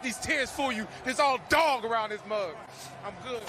these tears fool you. There's all dog around this mug. I'm good.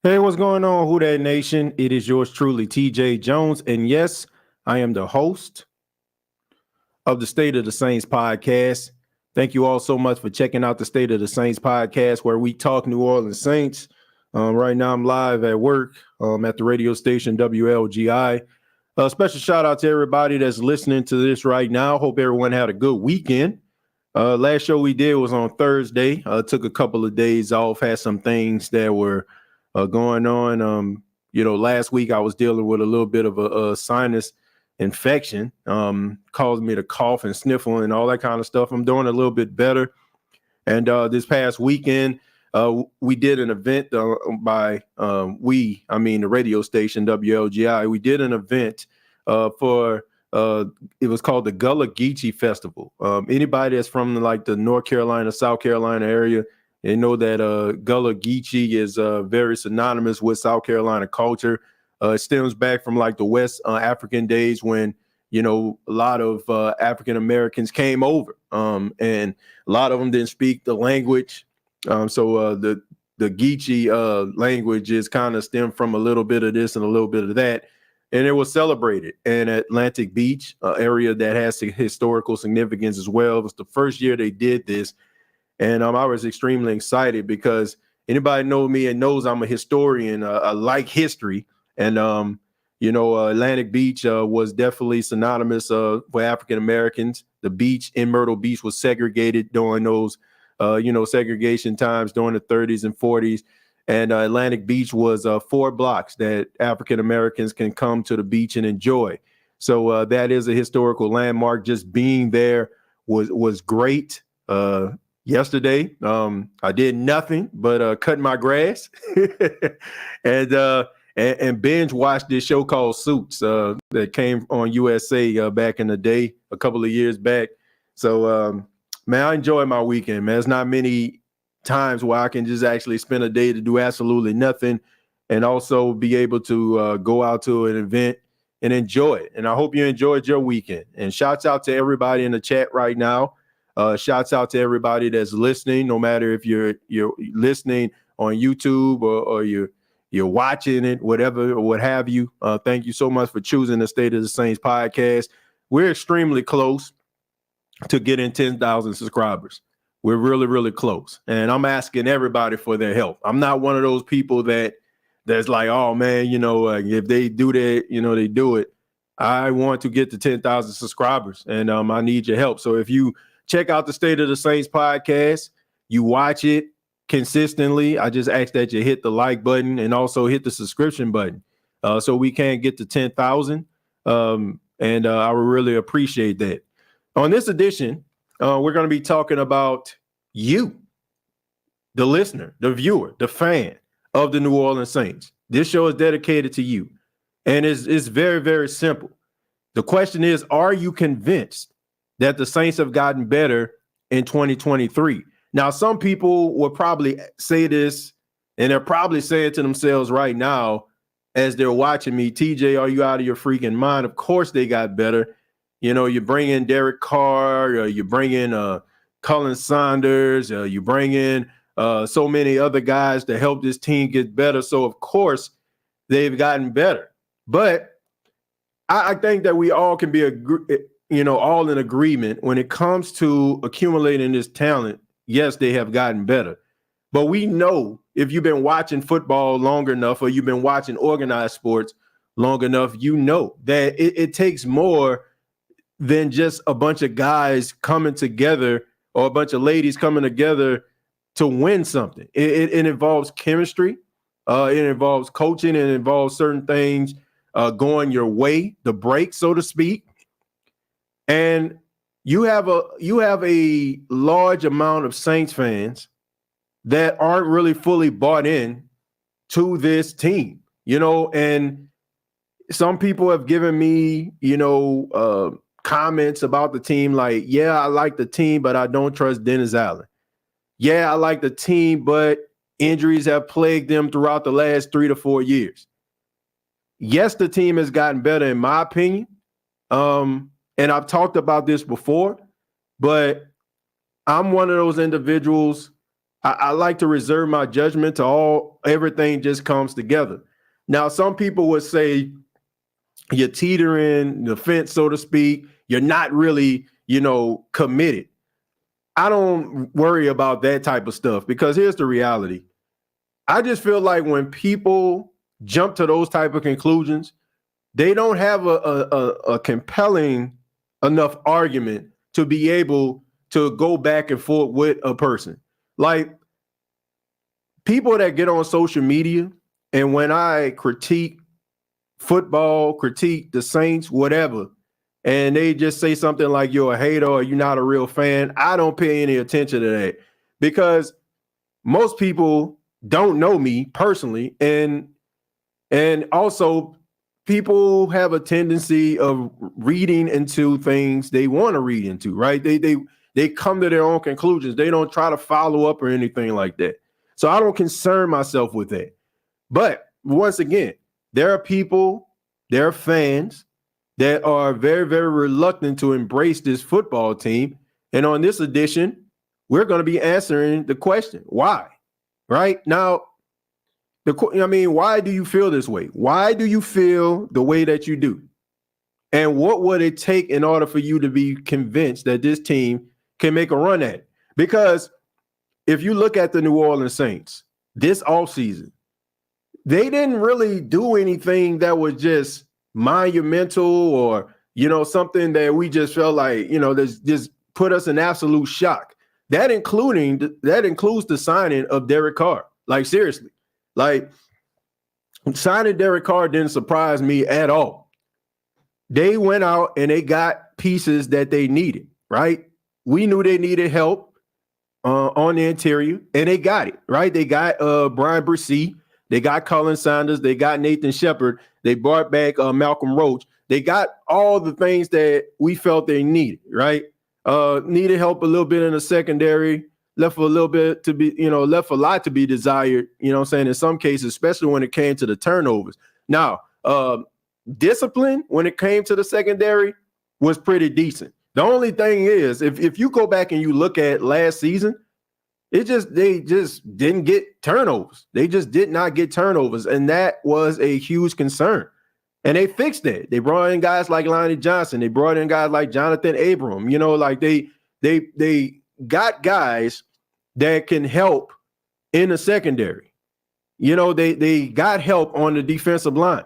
Hey, what's going on, Who Dat Nation? It is yours truly, TJ Jones. And yes, I am the host of the State of the Saints podcast. Thank you all so much for checking out the State of the Saints podcast, where we talk New Orleans Saints. Right now, I'm live at work at the radio station WLGI. Special shout out to everybody that's listening to this right now. Hope everyone had a good weekend. Last show we did was on Thursday. Took a couple of days off, had some things that were going on. Last week I was dealing with a little bit of a sinus infection, caused me to cough and sniffle and all that kind of stuff. I'm doing a little bit better. And this past weekend, we did an event the radio station WLGI. We did an event for it was called the Gullah Geechee Festival. Anybody that's from the North Carolina, South Carolina area, they know that Gullah Geechee is very synonymous with South Carolina culture. It stems back from the West African days when, a lot of African Americans came over, and a lot of them didn't speak the language. So the Geechee language is kind of stemmed from a little bit of this and a little bit of that. And it was celebrated in Atlantic Beach, area that has historical significance as well. It was the first year they did this. And I was extremely excited because anybody know me and knows I'm a historian. I like history. And, Atlantic Beach was definitely synonymous for African Americans. The beach in Myrtle Beach was segregated during those, segregation times during the 30s and 40s. And Atlantic Beach was 4 blocks that African Americans can come to the beach and enjoy. So that is a historical landmark. Just being there was great. Yesterday, I did nothing but cut my grass and binge watched this show called Suits that came on USA back in the day, a couple of years back. So, man, I enjoy my weekend, man. There's not many times where I can just actually spend a day to do absolutely nothing and also be able to go out to an event and enjoy it. And I hope you enjoyed your weekend. And shouts out to everybody in the chat right now. Shouts out to everybody that's listening, no matter if you're listening on YouTube or you're watching it, whatever, or what have you. Thank you so much for choosing the State of the Saints podcast. We're extremely close to getting 10,000 subscribers. We're really, really close. And I'm asking everybody for their help. I'm not one of those people that's like, oh, man, if they do that, they do it. I want to get to 10,000 subscribers, and I need your help. So if you check out the State of the Saints podcast, you watch it consistently, I just ask that you hit the like button and also hit the subscription button so we can get to 10,000. And I would really appreciate that. On this edition, we're going to be talking about you, the listener, the viewer, the fan of the New Orleans Saints. This show is dedicated to you. And it's very, very simple. The question is, are you convinced that the Saints have gotten better in 2023? Now, some people will probably say this, and they're probably saying to themselves right now as they're watching me, TJ, are you out of your freaking mind? Of course they got better. You bring in Derek Carr, you bring in Cullen Saunders, you bring in so many other guys to help this team get better. So, of course, they've gotten better. But I think that we all can be all in agreement when it comes to accumulating this talent. Yes, they have gotten better. But we know if you've been watching football long enough or you've been watching organized sports long enough, you know that it takes more than just a bunch of guys coming together or a bunch of ladies coming together to win something. It involves chemistry. It involves coaching. It involves certain things going your way, the break, so to speak. And you have a large amount of Saints fans that aren't really fully bought in to this team, and some people have given me, comments about the team like, yeah, I like the team, but I don't trust Dennis Allen. Yeah, I like the team, but injuries have plagued them throughout the last 3 to 4 years. Yes, the team has gotten better, in my opinion. And I've talked about this before, but I'm one of those individuals. I like to reserve my judgment to everything just comes together. Now, some people would say you're teetering the fence, so to speak. You're not really, committed. I don't worry about that type of stuff because here's the reality. I just feel like when people jump to those type of conclusions, they don't have a compelling enough argument to be able to go back and forth with a person. Like people that get on social media, and when I critique football, critique the Saints, whatever, and they just say something like you're a hater or you're not a real fan, I don't pay any attention to that because most people don't know me personally. And also people have a tendency of reading into things they want to read into, right? They come to their own conclusions. They don't try to follow up or anything like that. So I don't concern myself with that. But once again, there are people, there are fans that are very, very reluctant to embrace this football team. And on this edition, we're going to be answering the question, why? Right? Now, why do you feel this way? Why do you feel the way that you do? And what would it take in order for you to be convinced that this team can make a run at it? Because if you look at the New Orleans Saints this offseason, they didn't really do anything that was just monumental or, something that we just felt like, that just put us in absolute shock. That includes the signing of Derek Carr. Like, seriously. Like, signing Derek Carr didn't surprise me at all. They went out and they got pieces that they needed, right? We knew they needed help on the interior, and they got it, right? They got Brian Bresee. They got Colin Sanders. They got Nathan Shepard. They brought back Malcolm Roach. They got all the things that we felt they needed, right? Needed help a little bit in the secondary. Left a little bit to be, left a lot to be desired, in some cases, especially when it came to the turnovers. Now, discipline when it came to the secondary was pretty decent. The only thing is, if you go back and you look at last season, they just didn't get turnovers. They just did not get turnovers, and that was a huge concern. And they fixed that. They brought in guys like Lonnie Johnson. They brought in guys like Jonathan Abram. They got guys that can help in the secondary. They got help on the defensive line.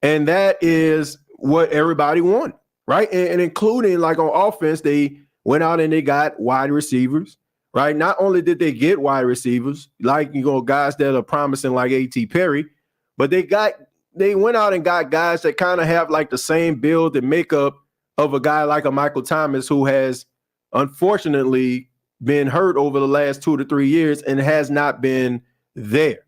And that is what everybody wanted, right? And including like on offense, they went out and they got wide receivers, right? Not only did they get wide receivers, like, guys that are promising like A.T. Perry, but they went out and got guys that kind of have like the same build and makeup of a guy like a Michael Thomas, who has unfortunately been hurt over the last 2 to 3 years and has not been there,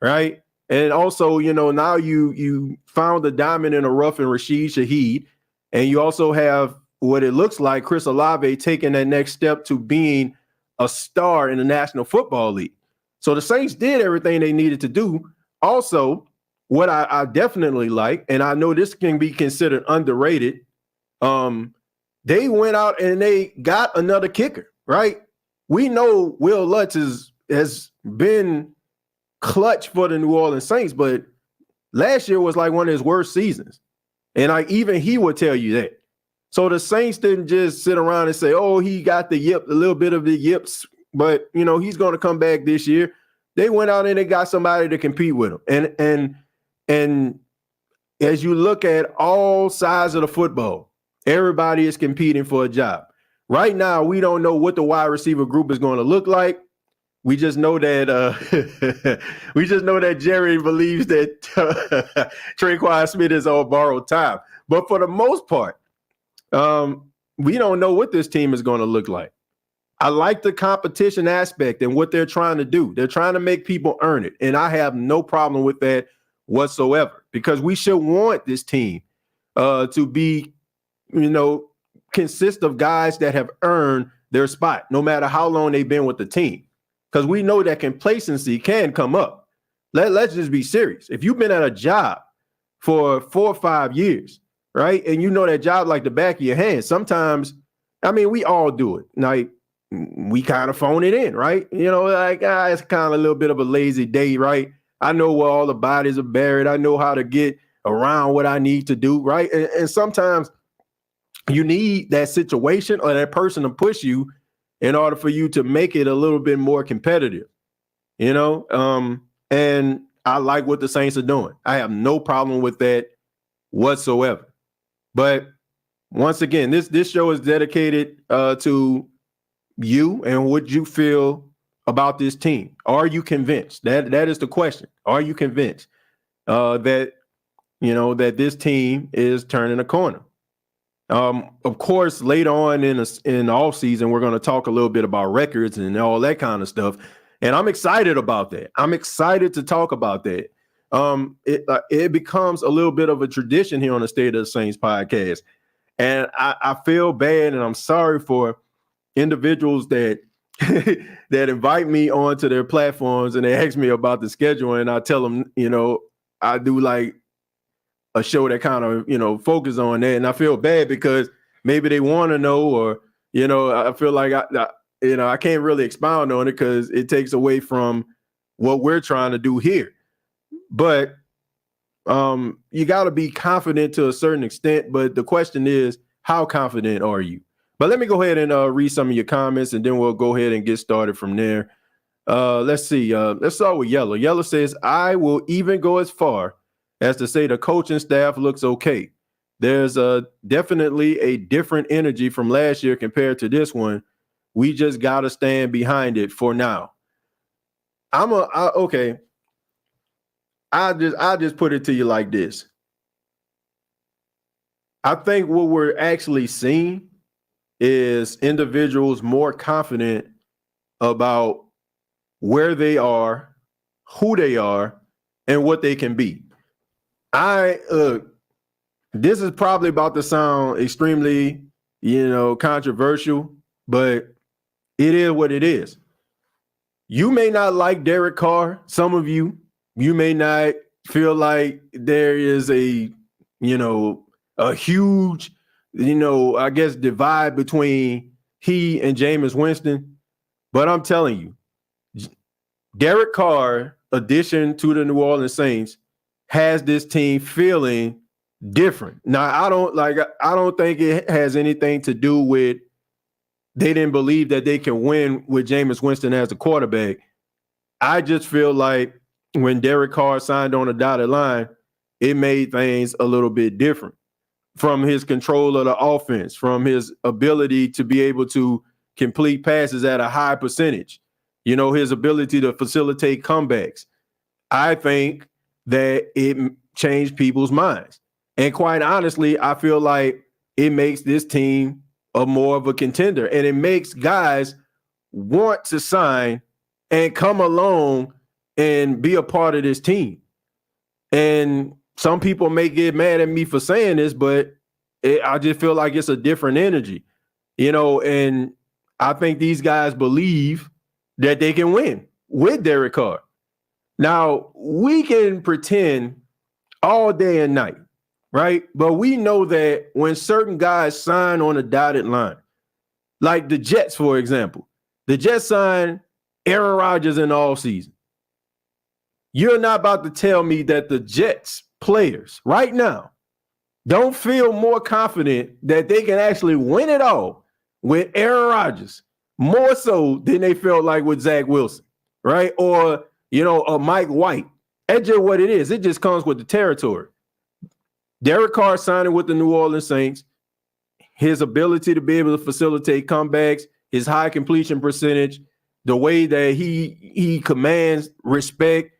right? And also, now you found the diamond in the rough in Rashid Shaheed, and you also have what it looks like Chris Olave taking that next step to being a star in the National Football League. So the Saints did everything they needed to do. Also, what I definitely like, and I know this can be considered underrated, they went out and they got another kicker, right? We know Will Lutz has been clutch for the New Orleans Saints, but last year was like one of his worst seasons. And even he would tell you that. So the Saints didn't just sit around and say, oh, he got the yip, a little bit of the yips, but, he's going to come back this year. They went out and they got somebody to compete with him. And as you look at all sides of the football, everybody is competing for a job. Right now, we don't know what the wide receiver group is going to look like. We just know that we just know that Jerry believes that Traquan Smith is on borrowed time. But for the most part, we don't know what this team is going to look like. I like the competition aspect and what they're trying to do. They're trying to make people earn it. And I have no problem with that whatsoever, because we should want this team to be, consist of guys that have earned their spot, no matter how long they've been with the team. Because we know that complacency can come up. Let's just be serious. If you've been at a job for 4 or 5 years, right, and you know that job like the back of your hand, sometimes, we all do it. Like, we kind of phone it in, right? It's kind of a little bit of a lazy day, right? I know where all the bodies are buried. I know how to get around what I need to do, right? And sometimes you need that situation or that person to push you in order for you to make it a little bit more competitive, and I like what the Saints are doing. I have no problem with that whatsoever. But once again, this show is dedicated to you and what you feel about this team. Are you convinced? That is the question. Are you convinced that this team is turning a corner? Of course, later on in the offseason, we're going to talk a little bit about records and all that kind of stuff. And I'm excited about that. I'm excited to talk about that. It becomes a little bit of a tradition here on the State of the Saints podcast. And I feel bad, and I'm sorry for individuals that that invite me onto their platforms and they ask me about the schedule, and I tell them, I do like a show that kind of, focus on that. And I feel bad because maybe they want to know, or, I feel like I can't really expound on it because it takes away from what we're trying to do here. But you got to be confident to a certain extent. But the question is, how confident are you? But let me go ahead and read some of your comments, and then we'll go ahead and get started from there. Let's see. Let's start with Yellow. Yellow says, I will even go as far as to say the coaching staff looks okay. There's definitely a different energy from last year compared to this one. We just got to stand behind it for now. Okay. I'll just put it to you like this. I think what we're actually seeing is individuals more confident about where they are, who they are, and what they can be. This is probably about to sound extremely, controversial, but it is what it is. You may not like Derek Carr. Some of you may not feel like there is a huge, I guess, divide between he and Jameis Winston. But I'm telling you, Derek Carr addition to the New Orleans Saints has this team feeling different. Now, I don't think it has anything to do with they didn't believe that they can win with Jameis Winston as the quarterback. I just feel like when Derek Carr signed on the dotted line, it made things a little bit different from his control of the offense, from his ability to be able to complete passes at a high percentage, his ability to facilitate comebacks. I think that it changed people's minds. And quite honestly, I feel like it makes this team more of a contender, and it makes guys want to sign and come along and be a part of this team. And some people may get mad at me for saying this, but I just feel like it's a different energy, and I think these guys believe that they can win with Derek Carr. Now, we can pretend all day and night, right? But we know that when certain guys sign on a dotted line, like the Jets, for example, the Jets signed Aaron Rodgers in the offseason. You're not about to tell me that the Jets players right now don't feel more confident that they can actually win it all with Aaron Rodgers, more so than they felt like with Zach Wilson, right? Or, Mike White. That's just what it is. It just comes with the territory. Derek Carr signing with the New Orleans Saints, his ability to be able to facilitate comebacks, his high completion percentage, the way that he commands respect,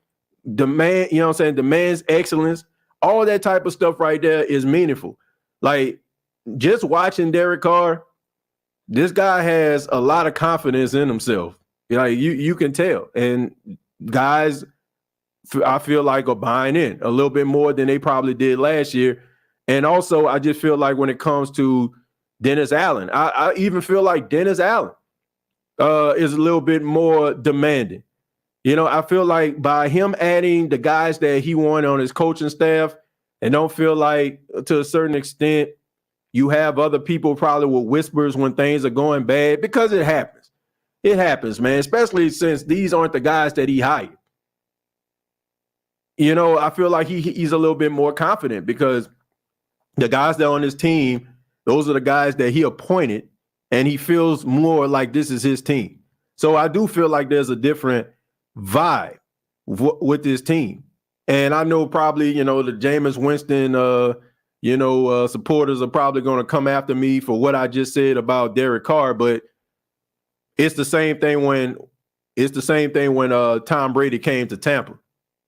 demands excellence, all that type of stuff right there is meaningful. Like, just watching Derek Carr, this guy has a lot of confidence in himself. You can tell. And guys, I feel like, are buying in a little bit more than they probably did last year. And also, I just feel like when it comes to Dennis Allen, I even feel like Dennis Allen is a little bit more demanding. I feel like by him adding the guys that he wanted on his coaching staff, and don't feel like, to a certain extent, you have other people probably with whispers when things are going bad, because it happens. It happens, man, especially since these aren't the guys that he hired. I feel like he's a little bit more confident because the guys that are on his team, those are the guys that he appointed, and he feels more like this is his team. So I do feel like there's a different vibe with this team. And I know probably, the Jameis Winston, supporters are probably going to come after me for what I just said about Derek Carr, but it's the same thing when Tom Brady came to Tampa.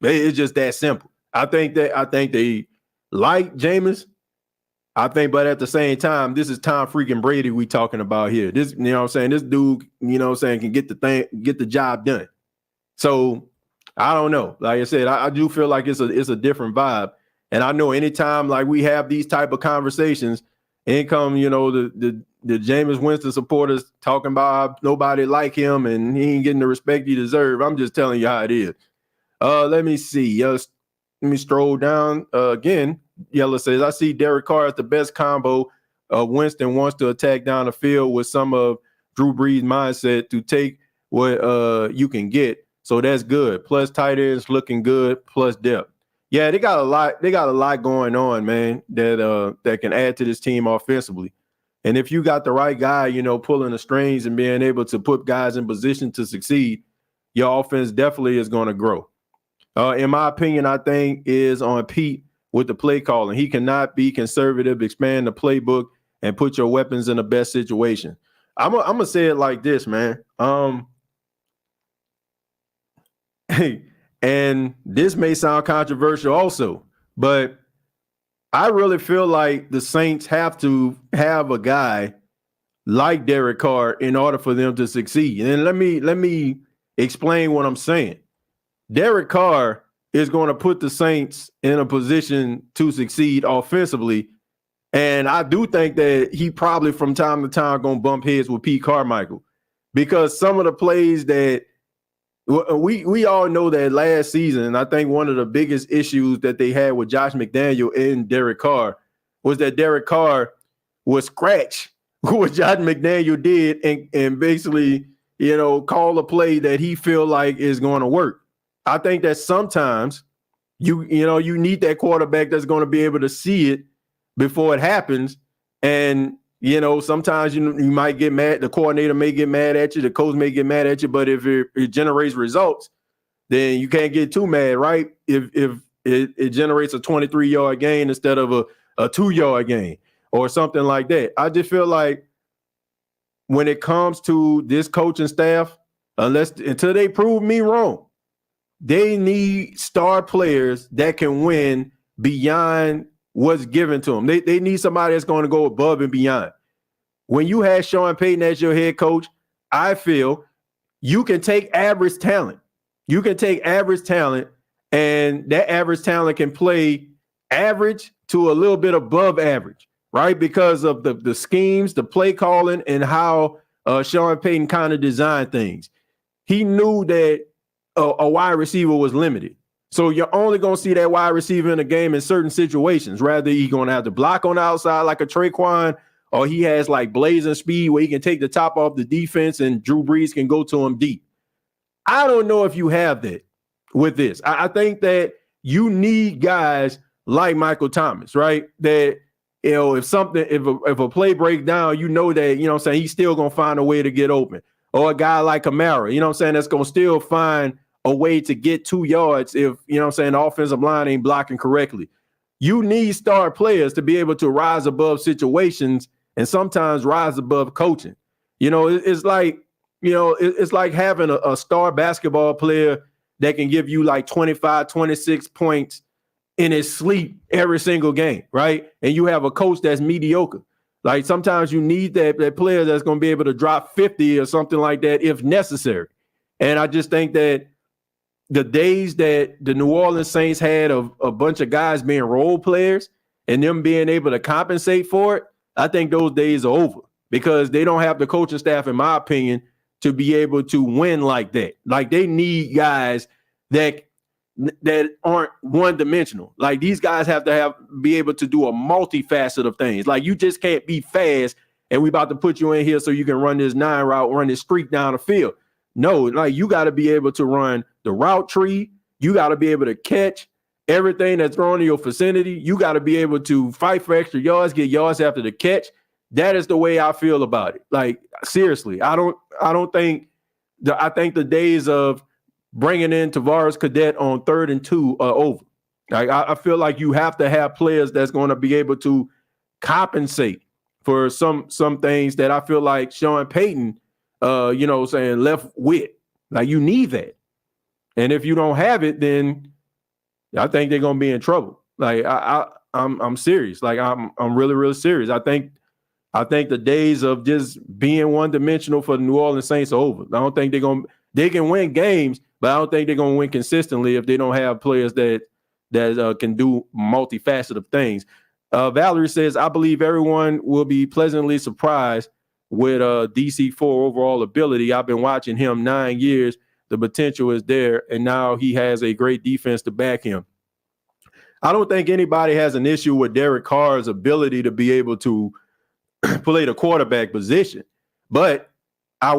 It's just that simple. I think they like Jameis. But at the same time, this is Tom freaking Brady we talking about here. This, this dude, can get the job done. So I don't know. Like I said, I do feel like it's a different vibe. And I know anytime like we have these type of conversations, in come, the Jameis Winston supporters talking about how nobody like him and he ain't getting the respect he deserves. I'm just telling you how it is. Let me see. Let me stroll down again. Yella says, I see Derek Carr as the best combo. Winston wants to attack down the field with some of Drew Brees' mindset to take what you can get. So that's good. Plus tight ends looking good, plus depth. Yeah, they got a lot going on, man, that can add to this team offensively. And if you got the right guy, pulling the strings and being able to put guys in position to succeed, your offense definitely is going to grow. In my opinion, I think is on Pete with the play calling. He cannot be conservative, expand the playbook, and put your weapons in the best situation. I'm gonna say it like this, man. And this may sound controversial also, but I really feel like the Saints have to have a guy like Derek Carr in order for them to succeed. And let me explain what I'm saying. Derek Carr is going to put the Saints in a position to succeed offensively. And I do think that he probably from time to time going to bump heads with Pete Carmichael, because some of the plays that we all know that last season, I think one of the biggest issues that they had with Josh McDaniel and Derek Carr was that Derek Carr would scratch what Josh McDaniel did and basically, call a play that he feel like is going to work. I think that sometimes you need that quarterback that's going to be able to see it before it happens. And, sometimes you might get mad. The coordinator may get mad at you. The coach may get mad at you. But if it generates results, then you can't get too mad, right? If it generates a 23-yard gain instead of a 2-yard gain or something like that. I just feel like when it comes to this coaching staff, until they prove me wrong, they need star players that can win beyond what's given to them. They need somebody that's going to go above and beyond. When you had Sean Payton as your head coach, I feel you can take average talent. You can take average talent, and that average talent can play average to a little bit above average, right? Because of the schemes, the play calling, and how Sean Payton kind of designed things. He knew that a wide receiver was limited. So you're only going to see that wide receiver in a game in certain situations. Rather, he's going to have to block on the outside like a Traquan, or he has like blazing speed where he can take the top off the defense and Drew Brees can go to him deep. I don't know if you have that with this. I think that you need guys like Michael Thomas, right? That, if a play breaks down, that, he's still going to find a way to get open. Or a guy like Kamara, that's going to still find a way to get 2 yards if, the offensive line ain't blocking correctly. You need star players to be able to rise above situations and sometimes rise above coaching. It's like it's like having a star basketball player that can give you like 25, 26 points in his sleep every single game, right? And you have a coach that's mediocre. Like sometimes you need that player that's going to be able to drop 50 or something like that if necessary. And I just think that the days that the New Orleans Saints had of a bunch of guys being role players and them being able to compensate for it, I think those days are over because they don't have the coaching staff, in my opinion, to be able to win like that. Like they need guys that aren't one-dimensional. Like these guys have to be able to do a multifaceted of things. Like you just can't be fast and we about to put you in here so you can run this 9 route, run this streak down the field. No, like you got to be able to run the route tree. You got to be able to catch everything that's thrown in your vicinity. You got to be able to fight for extra yards, get yards after the catch. That is the way I feel about it. Like seriously, I think the days of bringing in Tavares Cadet on 3rd and 2 are over. Like I feel like you have to have players that's going to be able to compensate for some things that I feel like Sean Payton, left with. Like you need that, and if you don't have it, then I think they're going to be in trouble. Like I'm serious. Like I'm really, really serious. I think the days of just being one-dimensional for the New Orleans Saints are over. I don't think they can win games, but I don't think they're going to win consistently if they don't have players that can do multifaceted things. Valerie says, I believe everyone will be pleasantly surprised with DC4 overall ability. I've been watching him 9 years. The potential is there, and now he has a great defense to back him. I don't think anybody has an issue with Derek Carr's ability to be able to play the quarterback position. But I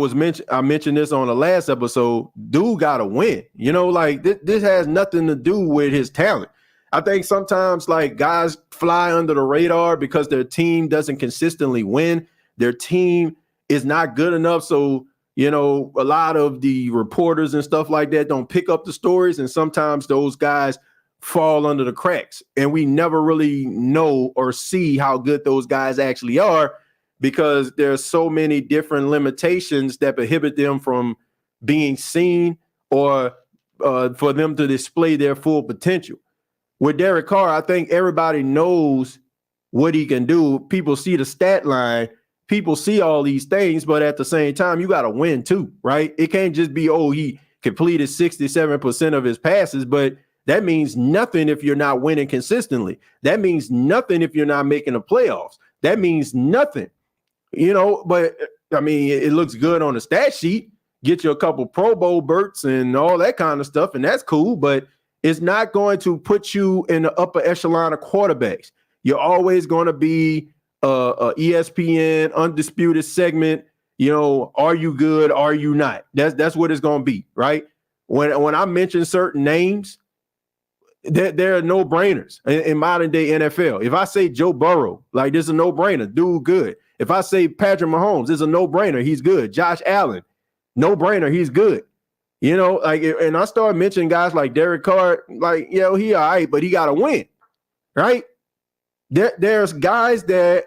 mentioned this on the last episode. Dude got to win. Like this has nothing to do with his talent. I think sometimes like guys fly under the radar because their team doesn't consistently win. Their team is not good enough. So, a lot of the reporters and stuff like that don't pick up the stories. And sometimes those guys fall under the cracks. And we never really know or see how good those guys actually are because there's so many different limitations that prohibit them from being seen or for them to display their full potential. With Derek Carr, I think everybody knows what he can do. People see the stat line. People see all these things, but at the same time, you got to win too, right? It can't just be, he completed 67% of his passes, but that means nothing if you're not winning consistently. That means nothing if you're not making the playoffs. That means nothing, but I mean, it looks good on the stat sheet. Get you a couple Pro Bowl berths and all that kind of stuff, and that's cool, but it's not going to put you in the upper echelon of quarterbacks. You're always going to be a ESPN undisputed segment. Are you good? Are you not? That's what it's going to be, right? When I mention certain names, there are no brainers in modern day NFL. If I say Joe Burrow, like this is a no brainer, dude, good. If I say Patrick Mahomes, it's a no brainer, he's good. Josh Allen, no brainer, he's good. And I started mentioning guys like Derek Carr, like, he all right, but he got to win, right? There's guys that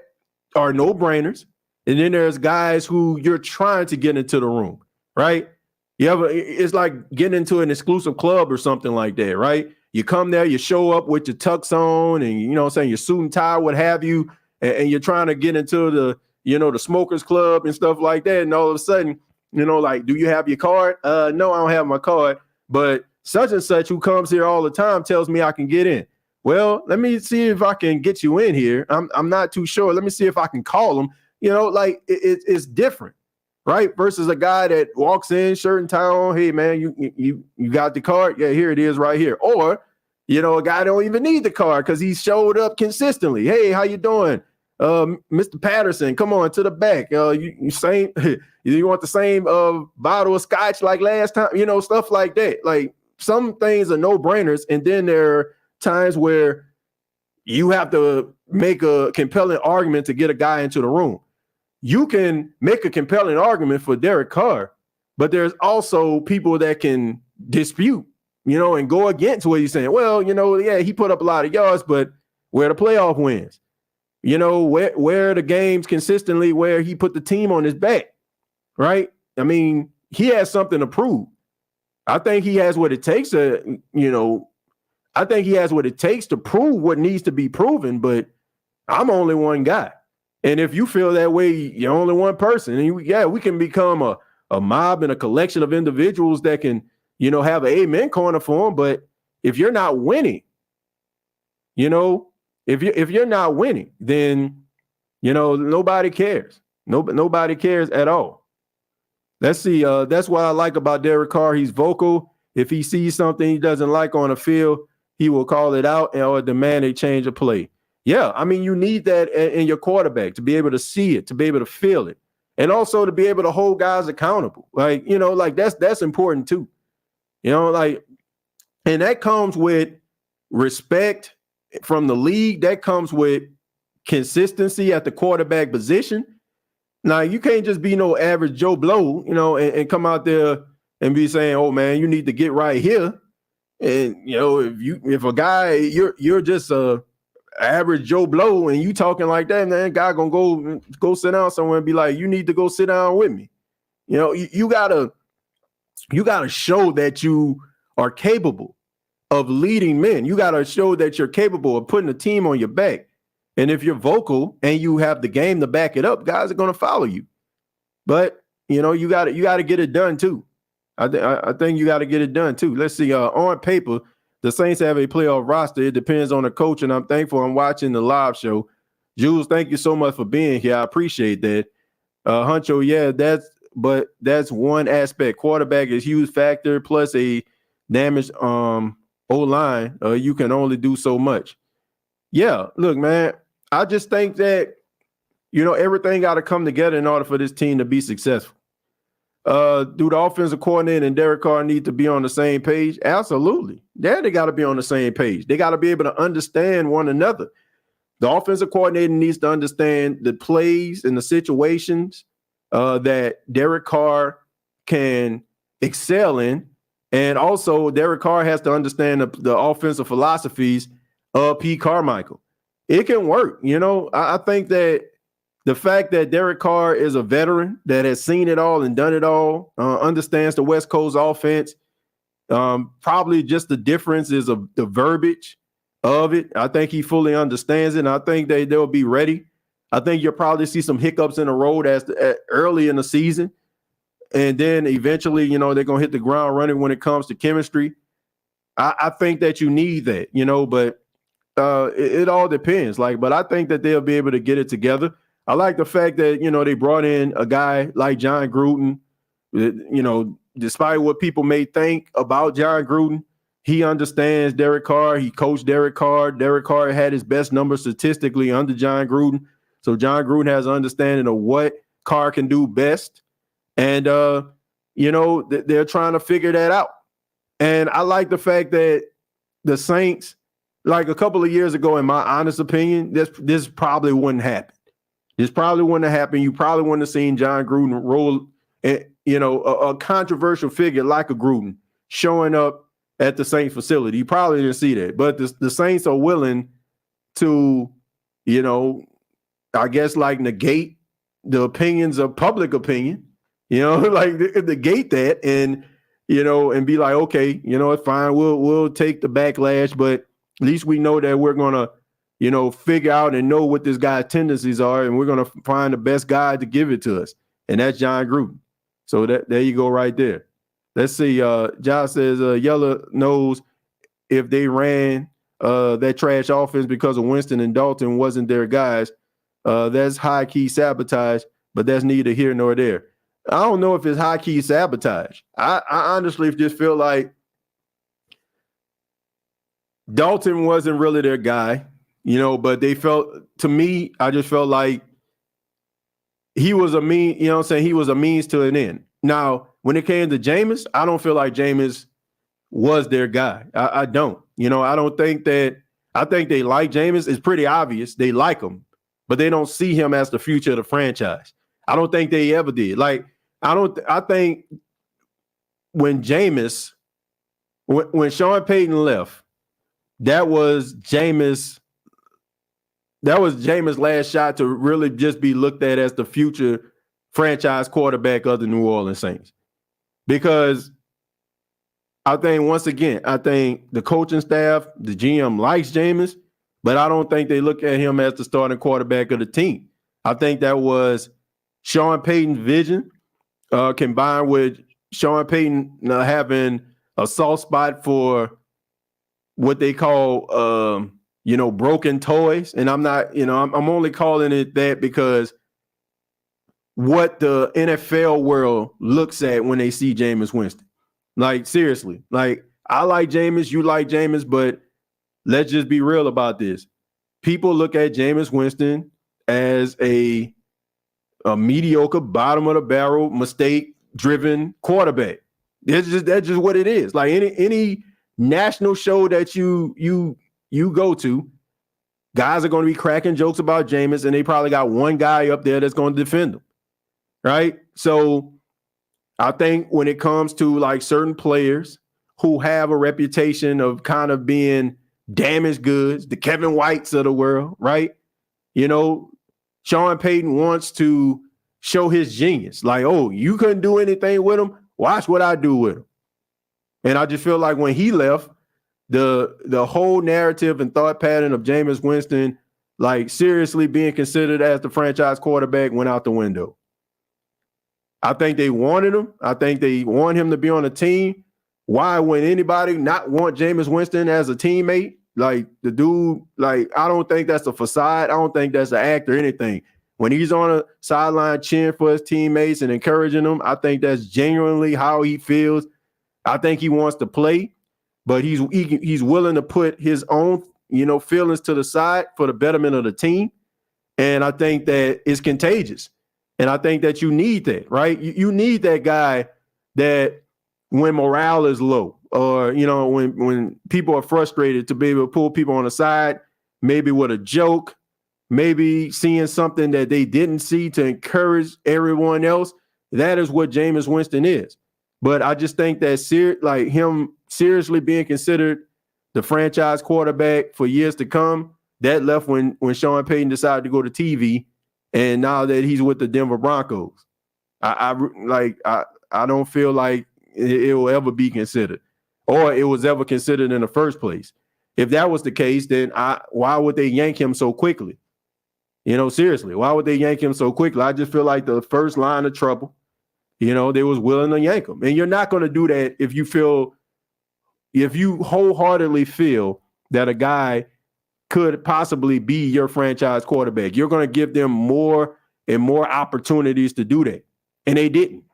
are no-brainers, and then there's guys who you're trying to get into the room, right? It's like getting into an exclusive club or something like that, right? You come there, you show up with your tux on and, your suit and tie, what have you, and you're trying to get into the, the smokers club and stuff like that, and all of a sudden, like, do you have your card? No, I don't have my card, but such and such who comes here all the time tells me I can get in. Well, let me see if I can get you in here. I'm not too sure. Let me see if I can call them. Like it's different, right? Versus a guy that walks in, shirt and tie on. Hey, man, you got the card? Yeah, here it is right here. Or, a guy don't even need the card because he showed up consistently. Hey, how you doing? Mr. Patterson, come on to the back. You same. You want the same bottle of scotch like last time? Stuff like that. Like some things are no-brainers, and then there are times where you have to make a compelling argument to get a guy into the room. You can make a compelling argument for Derek Carr, but there's also people that can dispute, and go against what he's saying. Well, yeah, he put up a lot of yards, but where the playoff wins? Where the games consistently where he put the team on his back, right? I mean, he has something to prove. I think he has what it takes to, I think he has what it takes to prove what needs to be proven, but I'm only one guy. And if you feel that way, you're only one person. And we can become a mob and a collection of individuals that can, have an amen corner for him. But if you're not winning, if you're not winning, then, nobody cares. Nobody cares at all. Let's see. That's what I like about Derek Carr. He's vocal. If he sees something he doesn't like on the field, he will call it out or demand a change of play. Yeah, I mean, you need that in your quarterback to be able to see it, to be able to feel it, and also to be able to hold guys accountable. Like, that's important too. And that comes with respect from the league. That comes with consistency at the quarterback position. Now, you can't just be no average Joe Blow, and come out there and be saying, "Oh man, you need to get right here." And if a guy you're just a average Joe Blow and you talking like that, man, guy gonna go sit down somewhere and be like, "You need to go sit down with me." You gotta show that you are capable of leading men. You gotta show that you're capable of putting a team on your back. And if you're vocal and you have the game to back it up, guys are gonna follow you. But you gotta get it done too. I think you got to get it done too. Let's see. On paper, the Saints have a playoff roster. It depends on the coach, and I'm thankful I'm watching the live show. Jules, thank you so much for being here. I appreciate that. Huncho, yeah, that's one aspect. Quarterback is a huge factor, plus a damaged O-line. You can only do so much. Yeah, look, man, I just think that everything got to come together in order for this team to be successful. Do the offensive coordinator and Derek Carr need to be on the same page? Absolutely. Yeah, they got to be on the same page. They got to be able to understand one another. The offensive coordinator needs to understand the plays and the situations that Derek Carr can excel in. And also, Derek Carr has to understand the offensive philosophies of Pete Carmichael. It can work. I think that the fact that Derek Carr is a veteran that has seen it all and done it all, understands the West Coast offense, probably just the difference is of the verbiage of it. I think he fully understands it, and I think they'll be ready. I think you'll probably see some hiccups in the road early in the season, and then eventually, they're going to hit the ground running when it comes to chemistry. I think that you need that, but it all depends. But I think that they'll be able to get it together. I like the fact that, they brought in a guy like John Gruden. Despite what people may think about John Gruden, he understands Derek Carr. He coached Derek Carr. Derek Carr had his best numbers statistically under John Gruden. So John Gruden has an understanding of what Carr can do best. And, they're trying to figure that out. And I like the fact that the Saints, like a couple of years ago, in my honest opinion, this probably wouldn't happen. This probably wouldn't have happened. You probably wouldn't have seen John Gruden roll, a controversial figure like a Gruden showing up at the Saints facility. You probably didn't see that. But the Saints are willing to, I guess, negate the opinions of public opinion, negate that and, and be like, okay, it's fine. We'll take the backlash, but at least we know that we're going to, figure out and know what this guy's tendencies are, and we're going to find the best guy to give it to us, and that's John Gruden. So there you go right there. Let's see. Josh says Yeller knows if they ran that trash offense because of Winston and Dalton wasn't their guys. That's high-key sabotage, but that's neither here nor there. I don't know if it's high-key sabotage. I honestly just feel like Dalton wasn't really their guy. But they to me, I just felt like he was a he was a means to an end. Now, when it came to Jameis, I don't feel like Jameis was their guy. I don't. I don't think that – I think they like Jameis. It's pretty obvious they like him, but they don't see him as the future of the franchise. I don't think they ever did. I think when Jameis – when Sean Payton left, that was Jameis' last shot to really just be looked at as the future franchise quarterback of the New Orleans Saints. Because I think, once again, the coaching staff, the GM likes Jameis, but I don't think they look at him as the starting quarterback of the team. I think that was Sean Payton's vision, combined with Sean Payton having a soft spot for what they call, broken toys. And I'm not, I'm only calling it that because what the NFL world looks at when they see Jameis Winston. Like, seriously, like, I like Jameis, you like Jameis, but let's just be real about this. People look at Jameis Winston as a mediocre, bottom of the barrel, mistake-driven quarterback. That's just what it is. Like, any national show that you go to, guys are going to be cracking jokes about Jameis, and they probably got one guy up there that's going to defend him, right? So I think when it comes to like certain players who have a reputation of kind of being damaged goods, the Kevin Whites of the world, right? Sean Payton wants to show his genius. Like, oh, you couldn't do anything with him? Watch what I do with him. And I just feel like when he left, the whole narrative and thought pattern of Jameis Winston, like seriously being considered as the franchise quarterback, went out the window. I think they wanted him. I think they want him to be on a team. Why would anybody not want Jameis Winston as a teammate? Like, the dude, like, I don't think that's a facade. I don't think that's an act or anything. When he's on a sideline cheering for his teammates and encouraging them, I think that's genuinely how he feels. I think he wants to play, but he's willing to put his own, feelings to the side for the betterment of the team. And I think that it's contagious. And I think that you need that, right? You need that guy that when morale is low, or, when people are frustrated, to be able to pull people on the side, maybe with a joke, maybe seeing something that they didn't see to encourage everyone else. That is what Jameis Winston is. But I just think that him seriously being considered the franchise quarterback for years to come, that left when Sean Payton decided to go to TV, and now that he's with the Denver Broncos. I don't feel like it will ever be considered, or it was ever considered in the first place. If that was the case, then why would they yank him so quickly? Seriously, why would they yank him so quickly? I just feel like the first line of trouble, they was willing to yank him. And you're not going to do that if you wholeheartedly feel that a guy could possibly be your franchise quarterback. You're going to give them more and more opportunities to do that. And they didn't.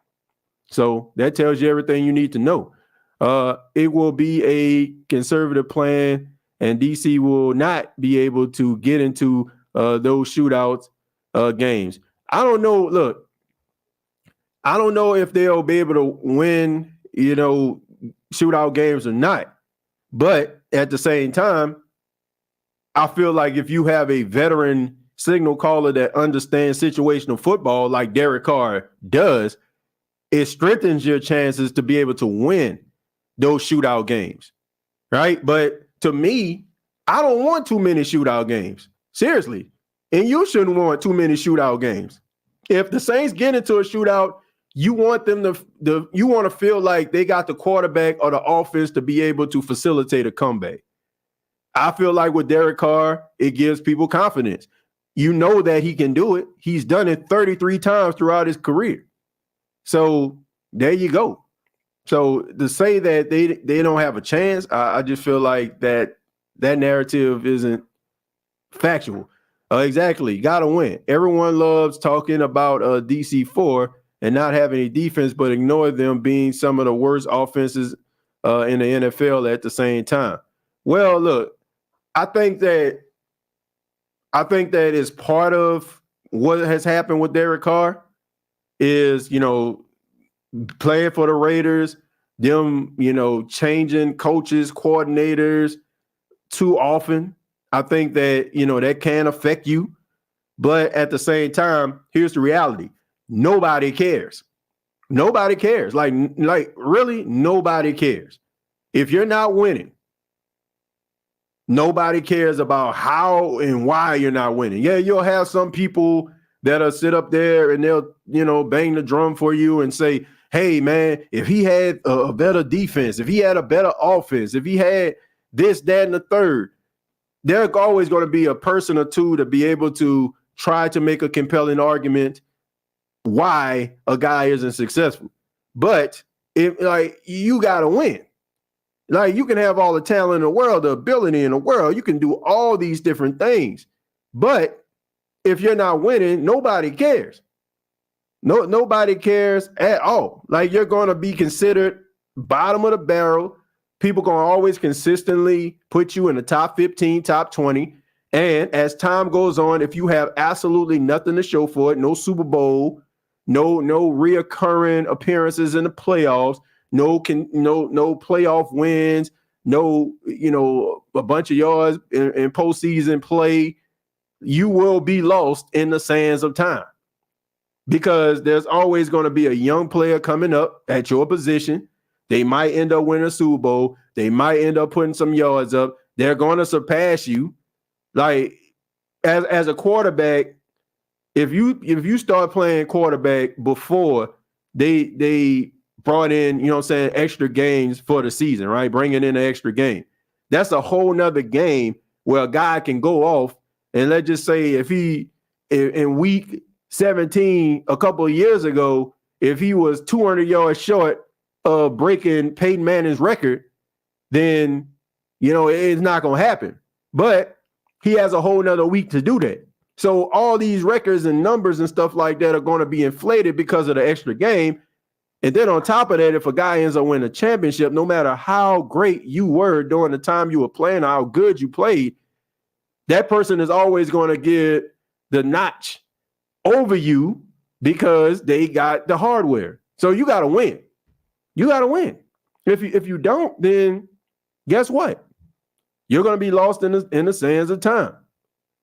So that tells you everything you need to know. It will be a conservative plan, and DC will not be able to get into those shootouts games. I don't know. Look, I don't know if they'll be able to win, shootout games or not. But at the same time, I feel like if you have a veteran signal caller that understands situational football like Derek Carr does, it strengthens your chances to be able to win those shootout games, right? But to me, I don't want too many shootout games. Seriously. And you shouldn't want too many shootout games. If the Saints get into a shootout, you want them you want to feel like they got the quarterback or the offense to be able to facilitate a comeback. I feel like with Derek Carr, it gives people confidence. You know that he can do it. He's done it 33 times throughout his career. So there you go. So to say that they don't have a chance, I just feel like that narrative isn't factual. Exactly. Got to win. Everyone loves talking about DC4 and not having any defense, but ignore them being some of the worst offenses in the NFL at the same time. Well, look, I think that is part of what has happened with Derek Carr is, playing for the Raiders, them, changing coaches, coordinators too often. I think that, that can affect you. But at the same time, here's the reality. Nobody cares. Nobody cares. Like really, nobody cares. If you're not winning, nobody cares about how and why you're not winning. Yeah, you'll have some people that'll sit up there and they'll, bang the drum for you and say, hey, man, if he had a better defense, if he had a better offense, if he had this, that, and the third, there's always going to be a person or two to be able to try to make a compelling argument why a guy isn't successful. But you got to win. Like, you can have all the talent in the world, the ability in the world. You can do all these different things. But if you're not winning, nobody cares. Nobody cares at all. Like, you're going to be considered bottom of the barrel. People going to always consistently put you in the top 15, top 20. And as time goes on, if you have absolutely nothing to show for it, no Super Bowl, no reoccurring appearances in the playoffs, no playoff wins, a bunch of yards in postseason play, you will be lost in the sands of time. Because there's always going to be a young player coming up at your position. They might end up winning a Super Bowl. They might end up putting some yards up. They're going to surpass you. Like, as a quarterback, if you start playing quarterback before they brought in, extra games for the season, right? Bringing in an extra game. That's a whole nother game where a guy can go off. And let's just say if he, in week 17 a couple of years ago, if he was 200 yards short of breaking Peyton Manning's record, then, it's not going to happen. But he has a whole nother week to do that. So all these records and numbers and stuff like that are going to be inflated because of the extra game. And then on top of that, if a guy ends up winning a championship, no matter how great you were during the time you were playing, how good you played, that person is always going to get the notch over you because they got the hardware. So you got to win. You got to win. If you don't, then guess what? You're going to be lost in the sands of time.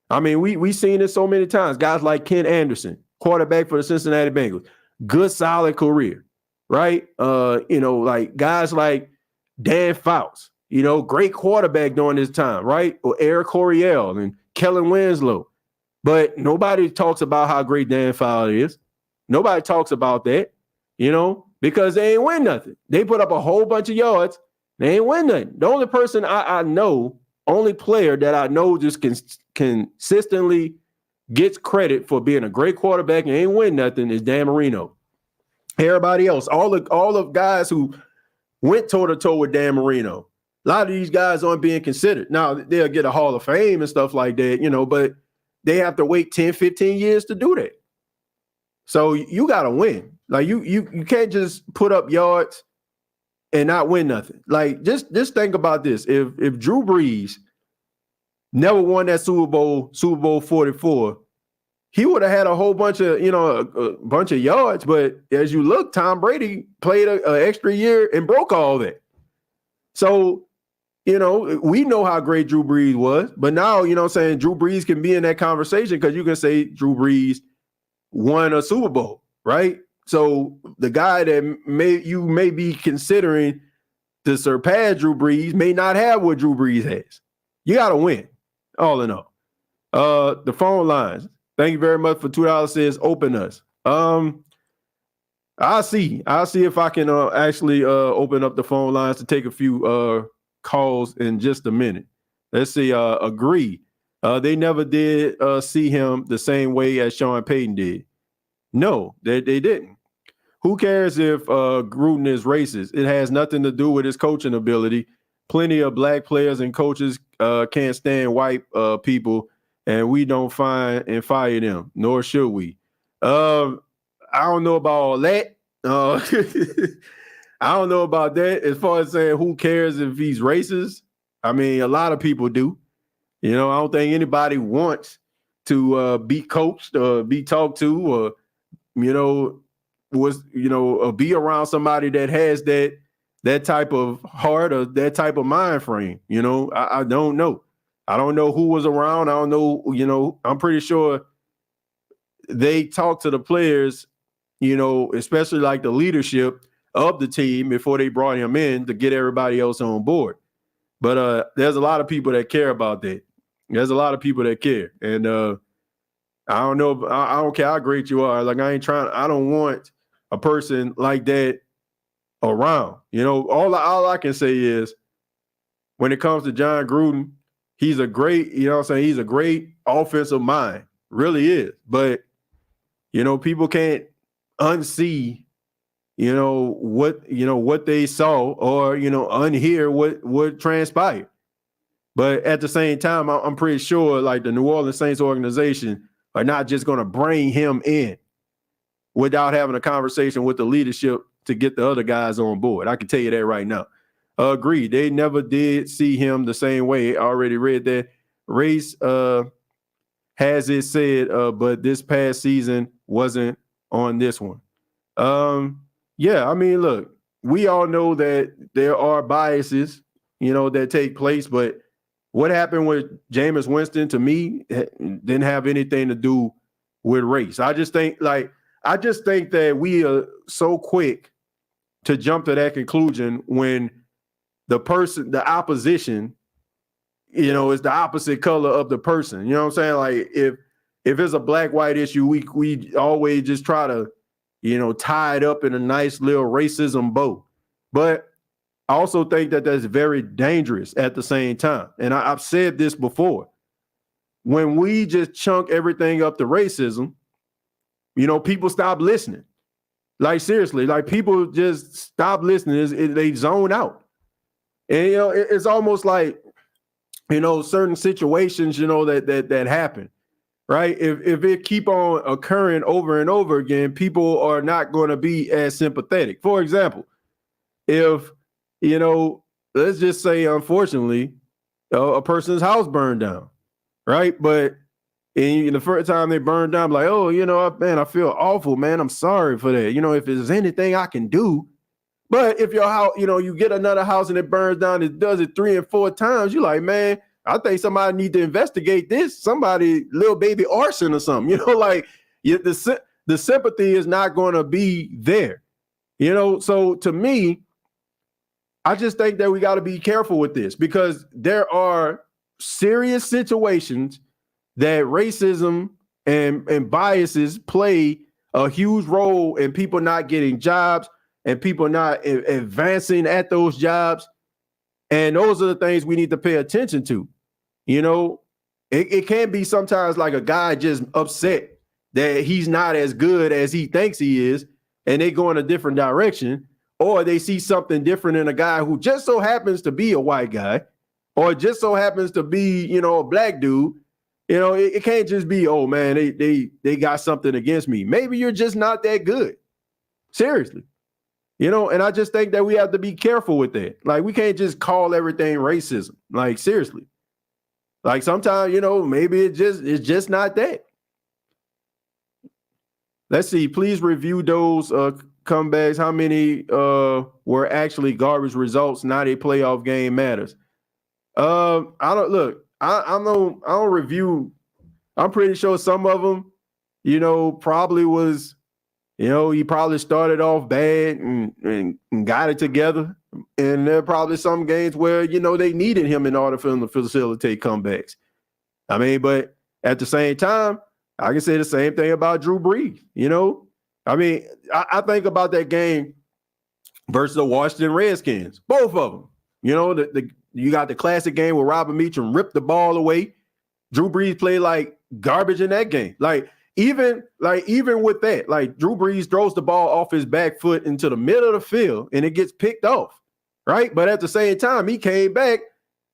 I mean, we've seen it so many times. Guys like Ken Anderson, quarterback for the Cincinnati Bengals, good, solid career, right? Like guys like Dan Fouts, great quarterback during this time, right? Or Eric Coryell and Kellen Winslow. But nobody talks about how great Dan Fouts is. Nobody talks about that, because they ain't win nothing. They put up a whole bunch of yards. They ain't win nothing. The only person I know, only player that I know just consistently gets credit for being a great quarterback and ain't win nothing is Dan Marino. Everybody else, all of guys who went toe-to-toe with Dan Marino, a lot of these guys aren't being considered. Now, they'll get a Hall of Fame and stuff like that, but they have to wait 10, 15 years to do that. So you got to win. Like, you can't just put up yards and not win nothing. Like, just think about this. If Drew Brees never won that Super Bowl 44, he would have had a whole bunch of, a bunch of yards. But as you look, Tom Brady played an extra year and broke all that. So, we know how great Drew Brees was. But now, Drew Brees can be in that conversation because you can say Drew Brees won a Super Bowl, right? So the guy that you may be considering to surpass Drew Brees may not have what Drew Brees has. You got to win, all in all. The phone lines. Thank you very much for $2. Says open us. I'll see if I can actually open up the phone lines to take a few calls in just a minute. Let's see. Agree. They never did see him the same way as Sean Payton did. No, they didn't. Who cares if Gruden is racist? It has nothing to do with his coaching ability. Plenty of black players and coaches can't stand white people, and we don't find and fire them, nor should we. I don't know about all that. I don't know about that. As far as saying who cares if he's racist, I mean, a lot of people do. I don't think anybody wants to be coached or be talked to or, be around somebody that has that type of heart or that type of mind frame. I don't know. I don't know who was around. I don't know, I'm pretty sure they talked to the players, especially like the leadership of the team before they brought him in to get everybody else on board. But there's a lot of people that care about that. There's a lot of people that care. And I don't know. I don't care how great you are. Like, I don't want a person like that around. You know, all I can say is when it comes to John Gruden, he's a great, you know what I'm saying? He's a great offensive mind. Really is. But, you know, people can't unsee, what they saw or, unhear what transpired. But at the same time, I'm pretty sure like the New Orleans Saints organization are not just going to bring him in without having a conversation with the leadership to get the other guys on board. I can tell you that right now. Agreed. They never did see him the same way. I already read that. Race has it said, but this past season wasn't on this one. Yeah, I mean, look, we all know that there are biases, that take place, but what happened with Jameis Winston, to me, didn't have anything to do with race. I just think that we are so quick to jump to that conclusion when the opposition, is the opposite color of the person. You know what I'm saying? Like if it's a black-white issue, we always just try to, tie it up in a nice little racism bow. But I also think that that's very dangerous at the same time. And I've said this before. When we just chunk everything up to racism, people stop listening. Like, seriously, like people just stop listening. They zone out. And, it's almost like, certain situations, that happen, right? If it keep on occurring over and over again, people are not going to be as sympathetic. For example, if, let's just say, unfortunately, a person's house burned down, right? But in the first time they burned down, like, oh, man, I feel awful, man. I'm sorry for that. If there's anything I can do. But if your house, you get another house and it burns down, it does it 3 and 4 times, you're like, man, I think somebody need to investigate this. Somebody, little baby arson or something, the sympathy is not going to be there, So to me, I just think that we got to be careful with this because there are serious situations that racism and biases play a huge role in people not getting jobs and people not advancing at those jobs. And those are the things we need to pay attention to. It can be sometimes like a guy just upset that he's not as good as he thinks he is, and they go in a different direction, or they see something different in a guy who just so happens to be a white guy, or just so happens to be, a black dude. It can't just be, oh man, they got something against me. Maybe you're just not that good. Seriously. And I just think that we have to be careful with that. Like, we can't just call everything racism. Like, seriously. Like, sometimes, maybe it's just not that. Let's see. Please review those comebacks. How many were actually garbage results? Not a playoff game matters. I don't review. I'm pretty sure some of them, probably was, he probably started off bad and got it together. And there are probably some games where, they needed him in order for him to facilitate comebacks. I mean, but at the same time, I can say the same thing about Drew Brees, I mean, I think about that game versus the Washington Redskins, both of them. You got the classic game where Robert Meacham ripped the ball away. Drew Brees played like garbage in that game. Even with that, like Drew Brees throws the ball off his back foot into the middle of the field and it gets picked off, right? But at the same time, he came back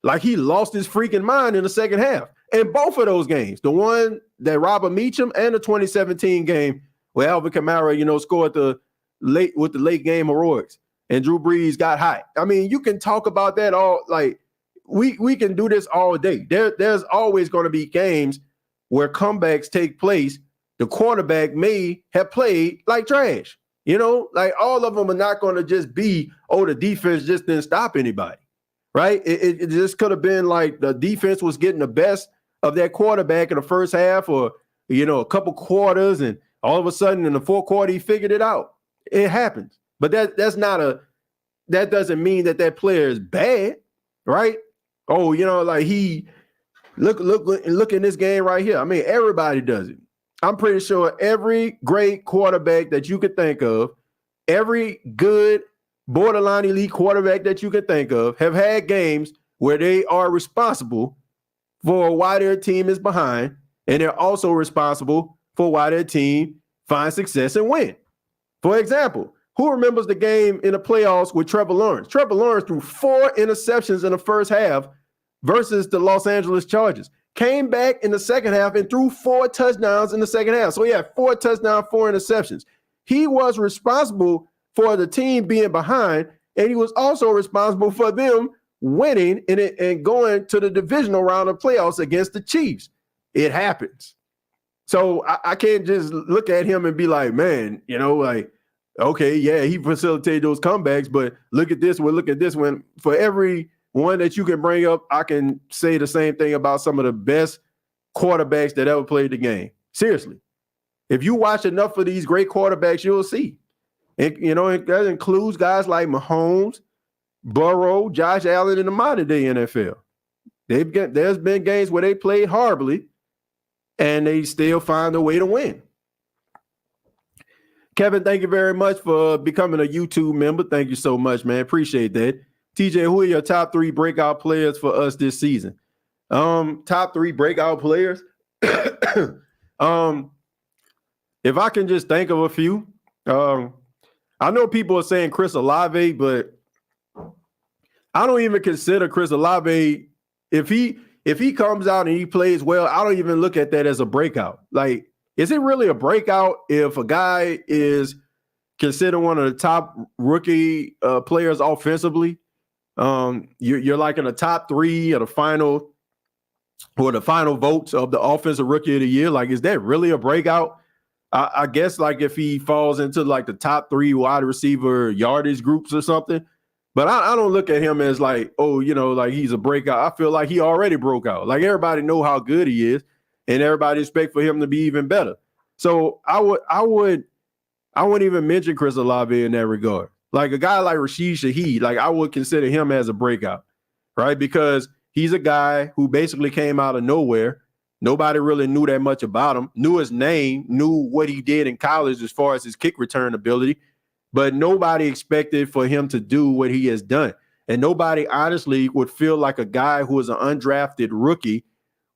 like he lost his freaking mind in the second half. And both of those games, the one that Robert Meacham and the 2017 game where Alvin Kamara, scored with the late game heroics and Drew Brees got hot. I mean, you can talk about that all, like we can do this all day. There's always going to be games where comebacks take place. The quarterback may have played like trash, like all of them are not going to just be, oh, the defense just didn't stop anybody, right? It just could have been like the defense was getting the best of that quarterback in the first half or, a couple quarters, and all of a sudden in the fourth quarter, he figured it out. It happens. But that doesn't mean that player is bad, right? Oh, like he look in this game right here. I mean, everybody does it. I'm pretty sure every great quarterback that you could think of, every good borderline elite quarterback that you can think of have had games where they are responsible for why their team is behind, and they're also responsible for why their team finds success and win. For example, who remembers the game in the playoffs with Trevor Lawrence? Trevor Lawrence threw 4 interceptions in the first half versus the Los Angeles Chargers. Came back in the second half and threw 4 touchdowns in the second half. So he had 4 touchdowns, 4 interceptions. He was responsible for the team being behind, and he was also responsible for them winning and going to the divisional round of playoffs against the Chiefs. It happens. So I can't just look at him and be like, man, like, okay, yeah, he facilitated those comebacks, but look at this one, look at this one. For every one that you can bring up, I can say the same thing about some of the best quarterbacks that ever played the game. Seriously. If you watch enough of these great quarterbacks, you'll see. And, that includes guys like Mahomes, Burrow, Josh Allen in the modern day NFL. There's been games where they played horribly and they still find a way to win. Kevin, thank you very much for becoming a YouTube member. Thank you so much, man. Appreciate that. TJ, who are your top 3 breakout players for us this season? Top 3 breakout players. If I can just think of a few, I know people are saying Chris Olave, but I don't even consider Chris Olave. If he comes out and he plays well, I don't even look at that as a breakout. Like, is it really a breakout if a guy is considered one of the top rookie players offensively? You're like in the top 3 of the final votes of the offensive rookie of the year. Like, is that really a breakout? I guess like if he falls into like the top 3 wide receiver yardage groups or something. But I don't look at him as like, like he's a breakout. I feel like he already broke out. Like, everybody know how good he is, and everybody expect for him to be even better. So I wouldn't even mention Chris Olave in that regard. Like a guy like Rashid Shaheed, like I would consider him as a breakout, right? Because he's a guy who basically came out of nowhere. Nobody really knew that much about him, knew his name, knew what he did in college as far as his kick return ability, but nobody expected for him to do what he has done. And nobody honestly would feel like a guy who is an undrafted rookie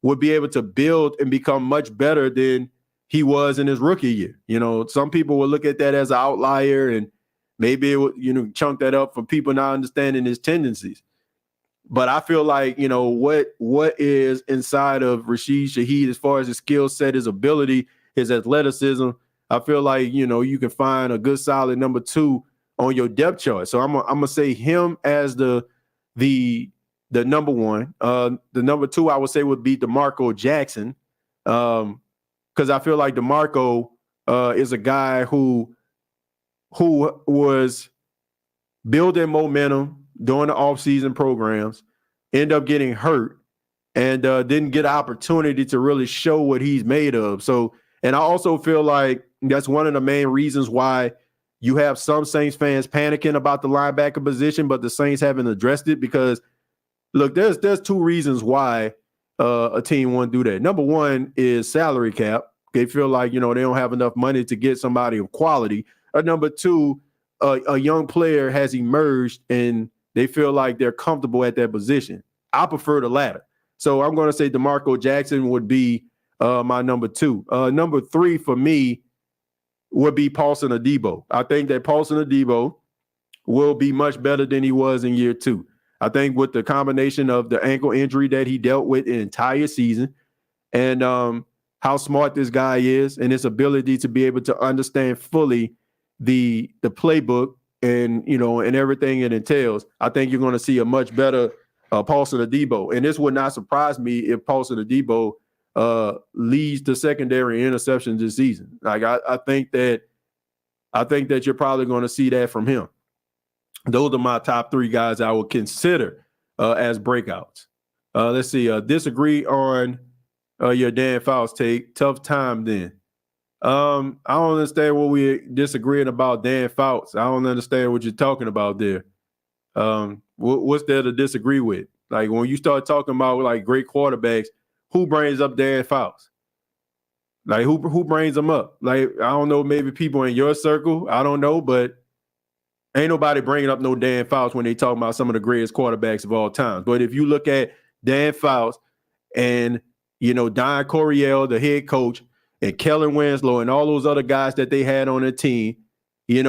would be able to build and become much better than he was in his rookie year. Some people will look at that as an outlier and maybe it would, chunk that up for people not understanding his tendencies. But I feel like, what is inside of Rashid Shaheed as far as his skill set, his ability, his athleticism, I feel like, you can find a good solid number 2 on your depth chart. So I'm gonna say him as the number 1. The number 2 I would say would be DeMarco Jackson. Because I feel like DeMarco is a guy who was building momentum during the offseason programs, end up getting hurt, and didn't get an opportunity to really show what he's made of. So, and I also feel like that's one of the main reasons why you have some Saints fans panicking about the linebacker position, but the Saints haven't addressed it because, look, there's 2 reasons why a team won't do that. Number 1 is salary cap. They feel like, they don't have enough money to get somebody of quality. Or number 2, a young player has emerged and they feel like they're comfortable at that position. I prefer the latter. So I'm going to say DeMarco Jackson would be my number 2. Number 3 for me would be Paulson Adebo. I think that Paulson Adebo will be much better than he was in year 2. I think with the combination of the ankle injury that he dealt with the entire season and how smart this guy is and his ability to be able to understand fully the playbook and, and everything it entails, I think you're going to see a much better Paulson Adebo. And this would not surprise me if Paulson Adebo leads the secondary interceptions this season. Like I think that you're probably going to see that from him. Those are my top 3 guys I would consider as breakouts. Let's see. Disagree on your Dan Fouts take. Tough time then. I don't understand what we're disagreeing about Dan Fouts. I don't understand what you're talking about there. What's there to disagree with? Like when you start talking about like great quarterbacks, who brings up Dan Fouts? Like who brings them up? Like, I don't know, maybe people in your circle, I don't know, but ain't nobody bringing up no Dan Fouts when they talk about some of the greatest quarterbacks of all time. But if you look at Dan Fouts and, Don Coryell, the head coach, and Kellen Winslow and all those other guys that they had on the team, they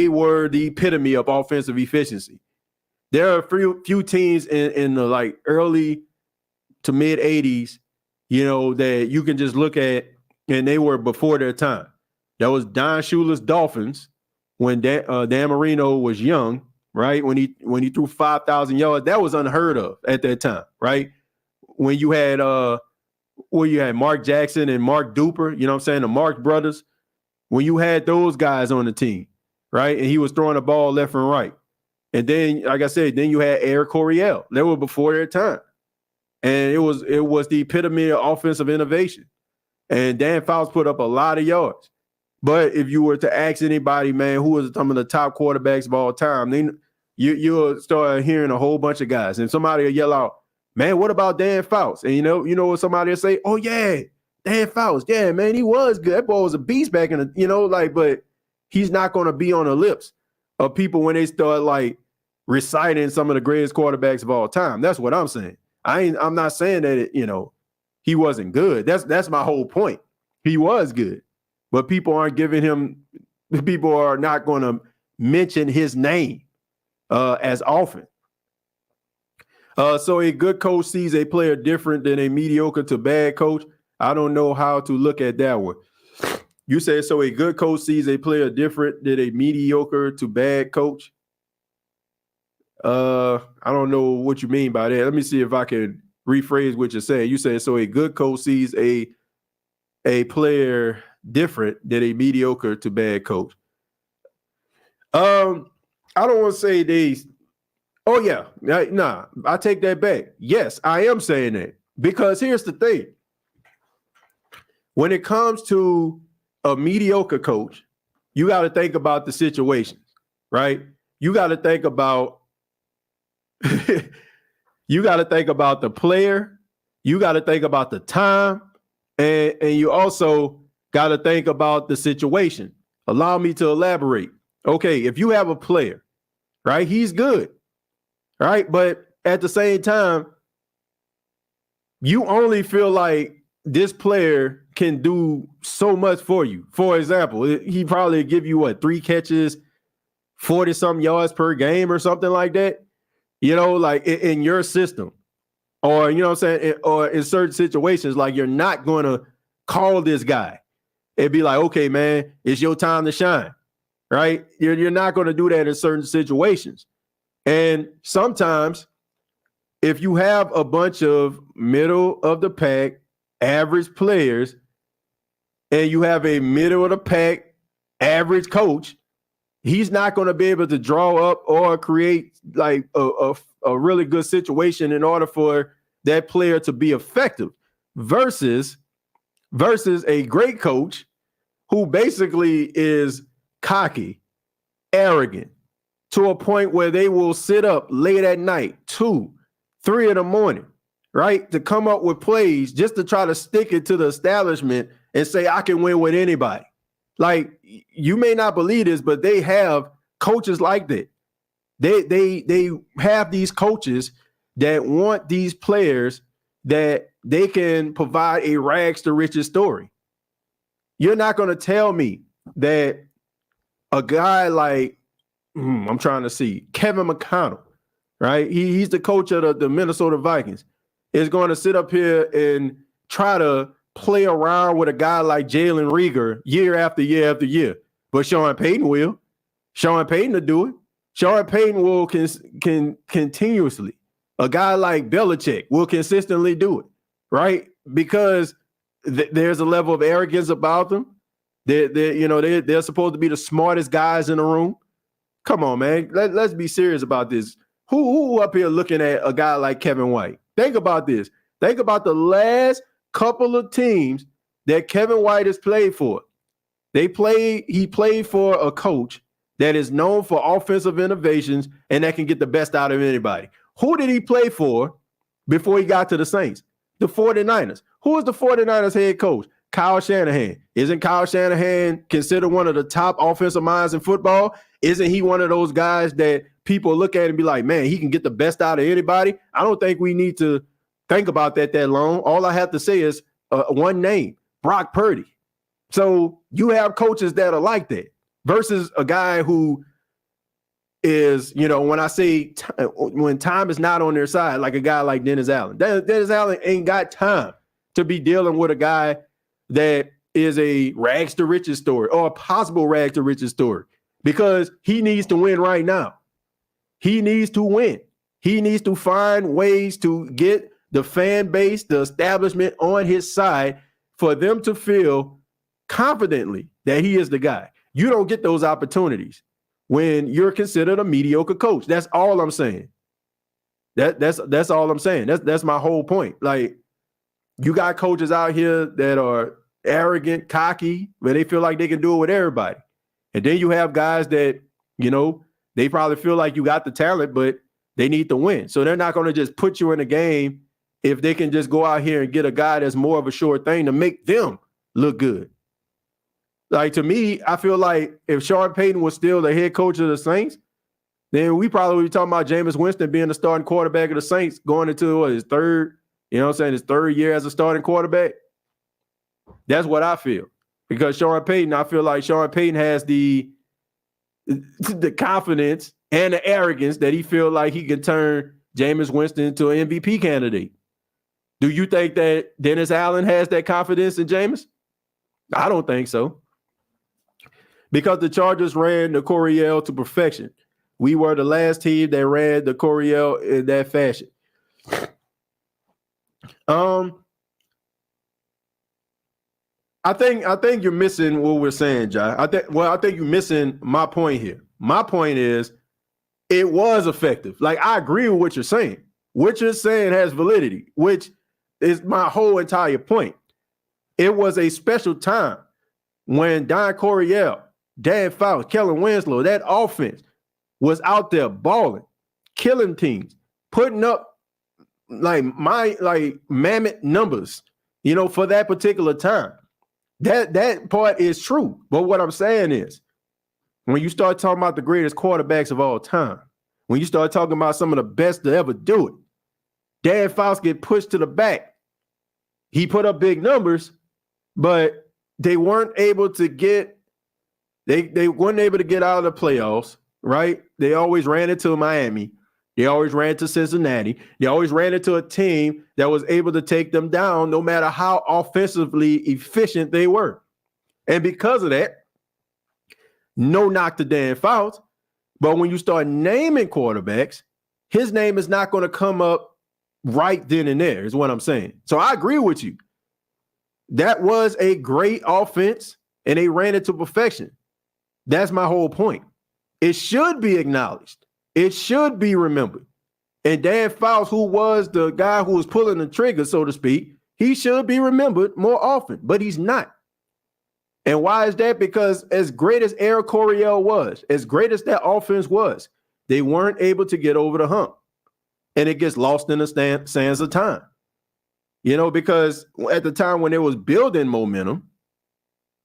were the epitome of offensive efficiency. There are a few teams in the like early to mid 80s, that you can just look at, and they were before their time. That was Don Shula's Dolphins when Dan Marino was young, right? When he threw 5,000 yards, that was unheard of at that time, right? When you had Mark Jackson and Mark Duper, the Marx brothers, when you had those guys on the team, right? And he was throwing the ball left and right. And then, like I said, then you had Eric Coryell. They were before their time. And it was the epitome of offensive innovation. And Dan Fouts put up a lot of yards. But if you were to ask anybody, man, who was some of the top quarterbacks of all time, then you'll start hearing a whole bunch of guys. And somebody will yell out, man, what about Dan Fouts? And you know what somebody will say? Oh, yeah, Dan Fouts. Yeah, man, he was good. That boy was a beast back in the, but he's not going to be on the lips of people when they start like reciting some of the greatest quarterbacks of all time. That's what I'm saying. I'm not saying that he wasn't good. That's my whole point. He was good, but people are not going to mention his name as often. So a good coach sees a player different than a mediocre to bad coach. I don't know how to look at that one. You said, so a good coach sees a player different than a mediocre to bad coach. I don't know what you mean by that. Let me see if I can rephrase what you're saying. You said, so a good coach sees a player different than a mediocre to bad coach. I don't want to say these. Oh, yeah. Nah, I take that back. Yes, I am saying that. Because here's the thing. When it comes to a mediocre coach, you got to think about the situations, right? You got to think about the player. You got to think about the time. And you also got to think about the situation. Allow me to elaborate. Okay, if you have a player, right, he's good, right? But at the same time, you only feel like this player can do so much for you. For example, he probably give you 3 catches, 40-something yards per game or something like that, like in your system. Or, or in certain situations, like you're not going to call this guy. It'd be like, okay, man, it's your time to shine, right? You're not going to do that in certain situations. And sometimes if you have a bunch of middle of the pack, average players, and you have a middle of the pack, average coach, he's not going to be able to draw up or create like a really good situation in order for that player to be effective versus a great coach who basically is cocky, arrogant, to a point where they will sit up late at night, 2, 3 in the morning, right, to come up with plays just to try to stick it to the establishment and say, I can win with anybody. Like, you may not believe this, but they have coaches like that. They have these coaches that want these players that they can provide a rags to riches story. You're not going to tell me that a guy like, I'm trying to see, Kevin McConnell, right? He's the coach of the Minnesota Vikings, is going to sit up here and try to play around with a guy like Jalen Reagor year after year after year. But Sean Payton will. Sean Payton will do it. Sean Payton will can continuously. A guy like Belichick will consistently do it, right? Because there's a level of arrogance about them. They're supposed to be the smartest guys in the room. Come on, man. Let's be serious about this. Who up here looking at a guy like Kevin White? Think about this. Think about the last couple of teams that Kevin White has played for. He played for a coach that is known for offensive innovations and that can get the best out of anybody. Who did he play for before he got to the Saints? The 49ers. Who is the 49ers head coach? Kyle Shanahan. Isn't Kyle Shanahan considered one of the top offensive minds in football? Isn't he one of those guys that people look at and be like, man, he can get the best out of anybody? I don't think we need to think about that long. All I have to say is one name, Brock Purdy. So you have coaches that are like that versus a guy who is, when I say when time is not on their side, like a guy like Dennis Allen. Dennis Allen ain't got time to be dealing with a guy that is a rags to riches story or a possible rags to riches story because he needs to win right now. He needs to win. He needs to find ways to get the fan base, the establishment on his side for them to feel confidently that he is the guy. You don't get those opportunities when you're considered a mediocre coach. That's all I'm saying. That's all I'm saying. That's my whole point. Like, you got coaches out here that are arrogant, cocky, where they feel like they can do it with everybody. And then you have guys that, they probably feel like you got the talent, but they need to win. So they're not going to just put you in a game if they can just go out here and get a guy that's more of a sure thing to make them look good. Like, to me, I feel like if Sean Payton was still the head coach of the Saints, then we probably would be talking about Jameis Winston being the starting quarterback of the Saints going into his third year as a starting quarterback. That's what I feel. Because Sean Payton, I feel like Sean Payton has the confidence and the arrogance that he feel like he can turn Jameis Winston into an MVP candidate. Do you think that Dennis Allen has that confidence in Jameis? I don't think so. Because the Chargers ran the Coryell to perfection. We were the last team that ran the Coryell in that fashion. I think you're missing what we're saying, Jai. I think you're missing my point here. My point is it was effective. Like, I agree with what you're saying. What you're saying has validity, which is my whole entire point. It was a special time when Don Coryell, Dan Fouts, Kellen Winslow, that offense was out there balling, killing teams, putting up mammoth numbers, for that particular time. That part is true. But what I'm saying is, when you start talking about the greatest quarterbacks of all time, when you start talking about some of the best to ever do it, Dan Fouts get pushed to the back. He put up big numbers, but they weren't able to get they weren't able to get out of the playoffs, right? They always ran into Miami. They always ran into Cincinnati. They always ran into a team that was able to take them down no matter how offensively efficient they were. And because of that, no knock to Dan Fouts, but when you start naming quarterbacks, his name is not going to come up right then and there, is what I'm saying. So I agree with you. That was a great offense, and they ran it to perfection. That's my whole point. It should be acknowledged. It should be remembered. And Dan Fouts, who was the guy who was pulling the trigger, so to speak, he should be remembered more often, but he's not. And why is that? Because as great as Eric Coryell was, as great as that offense was, they weren't able to get over the hump. And it gets lost in the sands of time. Because at the time when it was building momentum,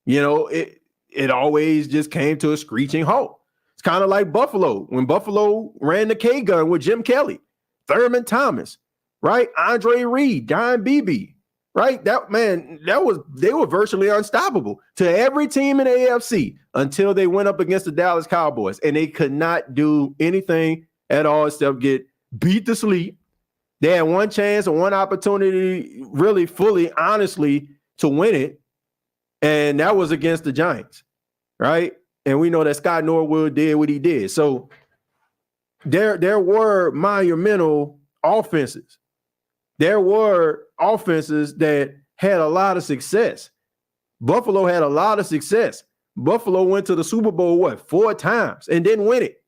it always just came to a screeching halt. It's kind of like Buffalo. When Buffalo ran the K-gun with Jim Kelly, Thurman Thomas, right? Andre Reed, Don Beebe, right? They were virtually unstoppable to every team in the AFC until they went up against the Dallas Cowboys, and they could not do anything at all except get beat to sleep. They had one chance and one opportunity, really, fully, honestly, to win it, and that was against the Giants, right? And we know that Scott Norwood did what he did. So there were monumental offenses. There were offenses that had a lot of success. Buffalo had a lot of success. Buffalo went to the Super Bowl, 4 times and didn't win it.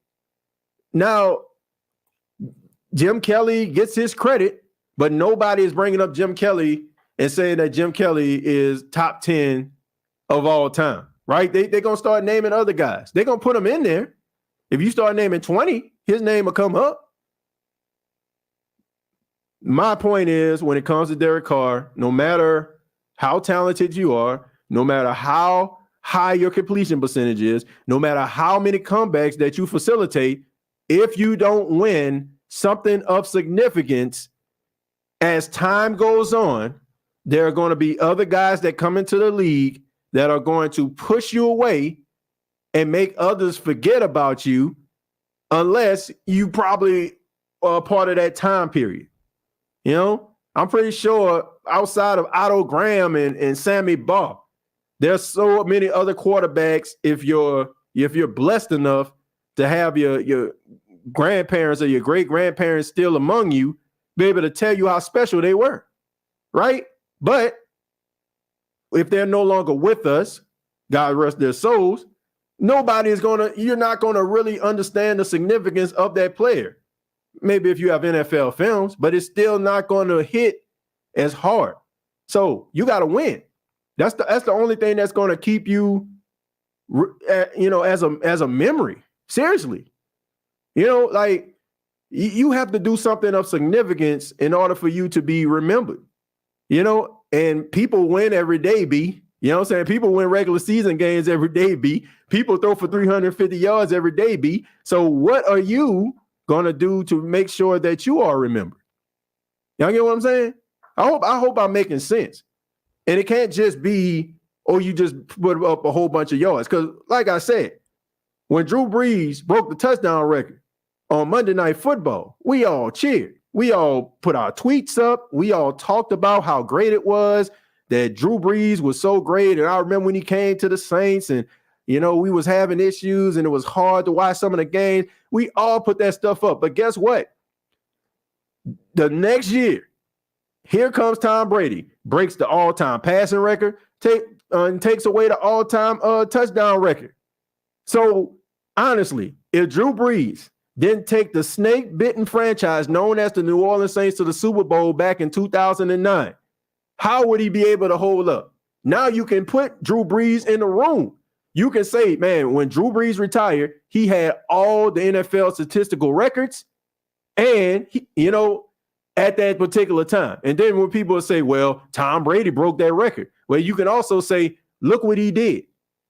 Now, Jim Kelly gets his credit, but nobody is bringing up Jim Kelly and saying that Jim Kelly is top 10 of all time. Right? They're going to start naming other guys. They're going to put him in there. If you start naming 20, his name will come up. My point is, when it comes to Derek Carr, no matter how talented you are, no matter how high your completion percentage is, no matter how many comebacks that you facilitate, if you don't win something of significance, as time goes on, there are going to be other guys that come into the league that are going to push you away and make others forget about you, unless you probably are part of that time period. You know, I'm pretty sure outside of Otto Graham and Sammy Baugh, there's so many other quarterbacks. If you're blessed enough to have your grandparents or your great grandparents still among you, be able to tell you how special they were, right? But if they're no longer with us, God rest their souls, you're not gonna really understand the significance of that player. Maybe if you have NFL films, but it's still not going to hit as hard. So you got to win. That's the only thing that's going to keep you, as a memory. Seriously, like you have to do something of significance in order for you to be remembered. And people win every day, B. You know what I'm saying? People win regular season games every day, B. People throw for 350 yards every day, B. So what are you going to do to make sure that you are remembered? Y'all get what I'm saying? I hope I'm making sense. And it can't just be, you just put up a whole bunch of yards. Because like I said, when Drew Brees broke the touchdown record on Monday Night Football, we all cheered. We all put our tweets up. We all talked about how great it was, that Drew Brees was so great. And I remember when he came to the Saints and we was having issues and it was hard to watch some of the games. We all put that stuff up. But guess what? The next year, here comes Tom Brady, breaks the all-time passing record, takes away the all-time touchdown record. So honestly, if Drew Brees didn't take the snake-bitten franchise known as the New Orleans Saints to the Super Bowl back in 2009, how would he be able to hold up? Now you can put Drew Brees in the room. You can say, man, when Drew Brees retired, he had all the NFL statistical records and, at that particular time. And then when people say, well, Tom Brady broke that record. Well, you can also say, look what he did.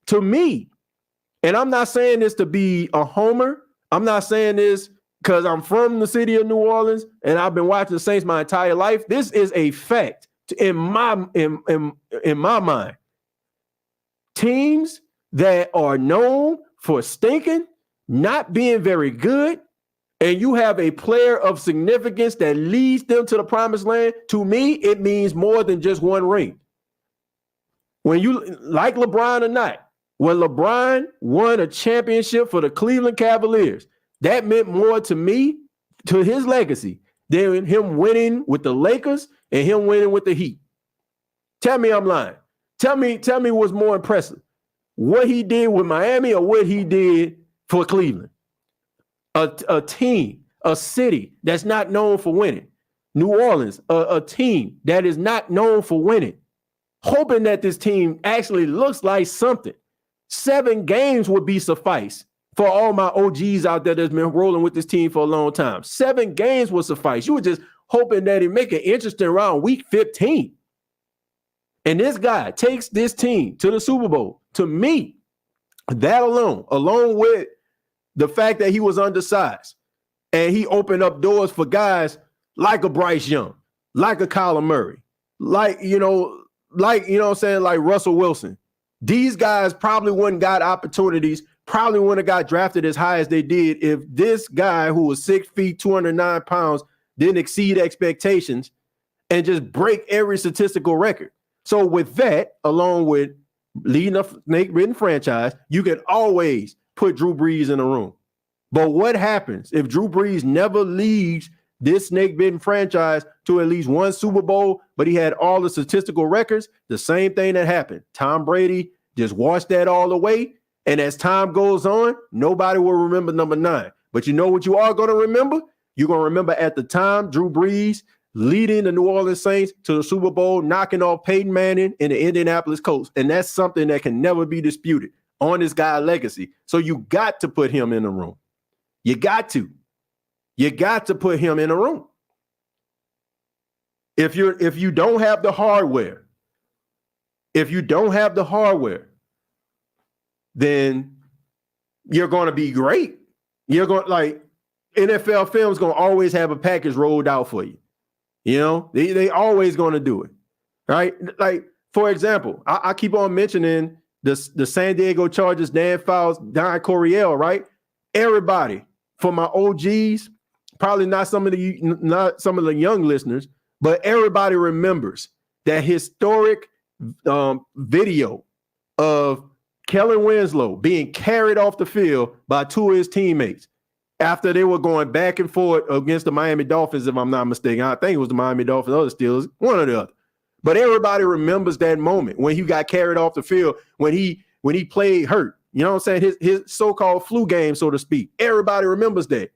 To me, and I'm not saying this to be a homer. I'm not saying this because I'm from the city of New Orleans and I've been watching the Saints my entire life. This is a fact in my mind. Teams that are known for stinking, not being very good, and you have a player of significance that leads them to the promised land, to me, it means more than just one ring. When you, like LeBron or not, when LeBron won a championship for the Cleveland Cavaliers, that meant more to me, to his legacy, than him winning with the Lakers and him winning with the Heat. Tell me I'm lying. Tell me what's more impressive. What he did with Miami or what he did for Cleveland. A team, a city that's not known for winning. New Orleans, a team that is not known for winning. Hoping that this team actually looks like something. 7 games would be suffice for all my OGs out there that's been rolling with this team for a long time. 7 games would suffice. You were just hoping that it make it interesting around week 15. And this guy takes this team to the Super Bowl. To me, that along with the fact that he was undersized and he opened up doors for guys like a Bryce Young, like a Kyler Murray, like Russell Wilson. These guys probably wouldn't got opportunities, probably wouldn't have got drafted as high as they did if this guy who was 6 feet, 209 pounds, didn't exceed expectations and just break every statistical record. So with that, along with leading a snake-ridden franchise, you can always put Drew Brees in the room. But what happens if Drew Brees never leads this snake-bitten franchise to at least one Super Bowl, but he had all the statistical records? The same thing that happened. Tom Brady just washed that all away. And as time goes on, nobody will remember number 9. But you know what you are going to remember? You're going to remember at the time, Drew Brees leading the New Orleans Saints to the Super Bowl, knocking off Peyton Manning and the Indianapolis Colts. And that's something that can never be disputed on this guy's legacy. So you got to put him in the room. You got to. You got to put him in the room. If you don't have the hardware, then you're going to be great. You're going like NFL Film's going to always have a package rolled out for you. You know, they always going to do it, right? Like, for example, I keep on mentioning the San Diego Chargers, Dan Fouts, Don Coryell, right? Everybody, for my OGs, probably not some of the young listeners, but everybody remembers that historic video of Kellen Winslow being carried off the field by two of his teammates after they were going back and forth against the Miami Dolphins, if I'm not mistaken. I think it was the Miami Dolphins or the Steelers, one or the other. But everybody remembers that moment when he got carried off the field, when he played hurt. You know what I'm saying? His so-called flu game, so to speak. Everybody remembers that.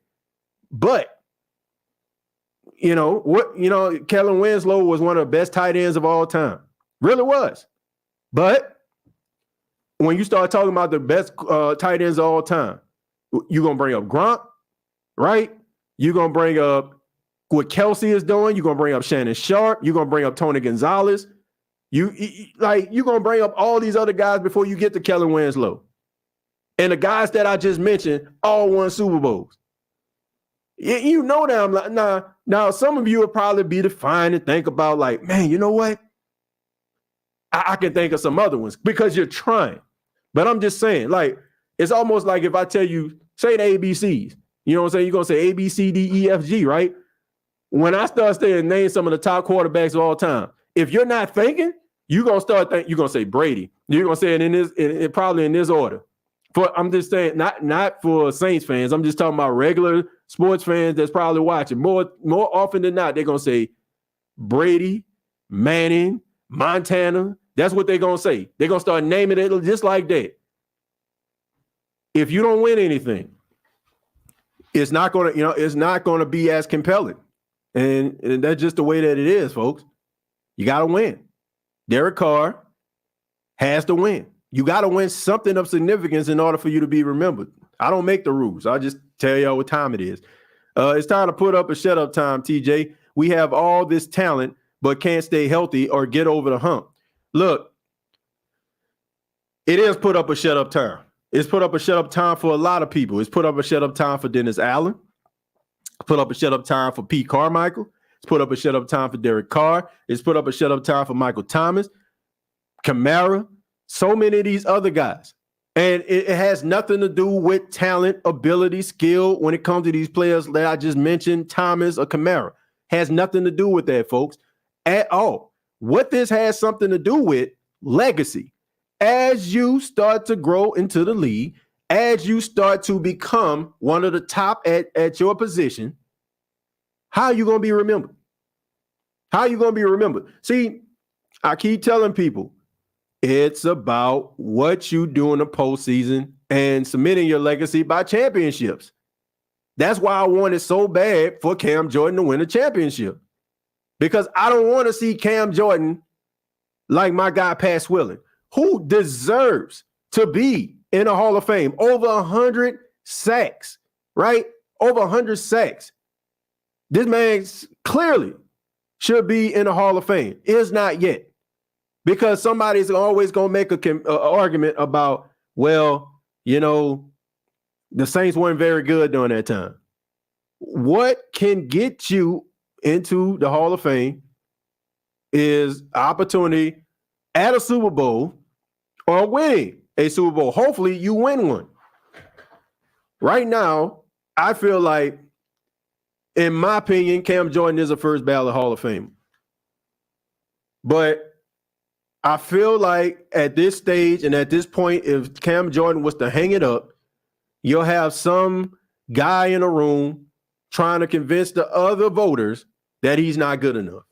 But Kellen Winslow was one of the best tight ends of all time. Really was. But when you start talking about the best tight ends of all time, you're going to bring up Gronk, right? You're going to bring up what Kelsey is doing. You're going to bring up Shannon Sharp. You're going to bring up Tony Gonzalez. You're going to bring up all these other guys before you get to Kellen Winslow. And the guys that I just mentioned all won Super Bowls. You know that I'm like, now some of you will probably be defined and think about like, man, you know what? I can think of some other ones because you're trying. But I'm just saying, like, it's almost like if I tell you, say the ABCs, you know what I'm saying? You're going to say A, B, C, D, E, F, G, right? When I start saying name some of the top quarterbacks of all time, if you're not thinking, you're going to start thinking, you're going to say Brady. You're going to say it probably in this order. I'm just saying, not for Saints fans. I'm just talking about regular sports fans that's probably watching. More often than not, they're going to say Brady, Manning, Montana. That's what they're going to say. They're going to start naming it just like that. If you don't win anything, it's not going to be as compelling. And that's just the way that it is, folks. You got to win. Derek Carr has to win. You got to win something of significance in order for you to be remembered. I don't make the rules. I just tell y'all what time it is. It's time to put up a shut up time, TJ. We have all this talent, but can't stay healthy or get over the hump. Look, it is put up a shut up time. It's put up a shut up time for a lot of people. It's put up a shut up time for Dennis Allen. It's put up a shut up time for Pete Carmichael. It's put up a shut up time for Derek Carr. It's put up a shut up time for Michael Thomas, Kamara, so many of these other guys. And it has nothing to do with talent, ability, skill when it comes to these players that I just mentioned, Thomas or Kamara. Has nothing to do with that, folks, at all. What this has something to do with, legacy. As you start to grow into the league, as you start to become one of the top at your position, how are you going to be remembered? How are you going to be remembered? See, I keep telling people, it's about what you do in the postseason and submitting your legacy by championships. That's why I wanted so bad for Cam Jordan to win a championship. Because I don't want to see Cam Jordan like my guy Pat Swilling, who deserves to be in the Hall of Fame. Over 100 sacks, right? Over 100 sacks. This man clearly should be in the Hall of Fame. Is not yet. Because somebody's always going to make an argument about, well, you know, the Saints weren't very good during that time. What can get you into the Hall of Fame is opportunity at a Super Bowl or winning a Super Bowl. Hopefully you win one. Right now, I feel like, in my opinion, Cam Jordan is a first ballot Hall of Fame. But I feel like at this stage and at this point, if Cam Jordan was to hang it up, you'll have some guy in a room trying to convince the other voters that he's not good enough.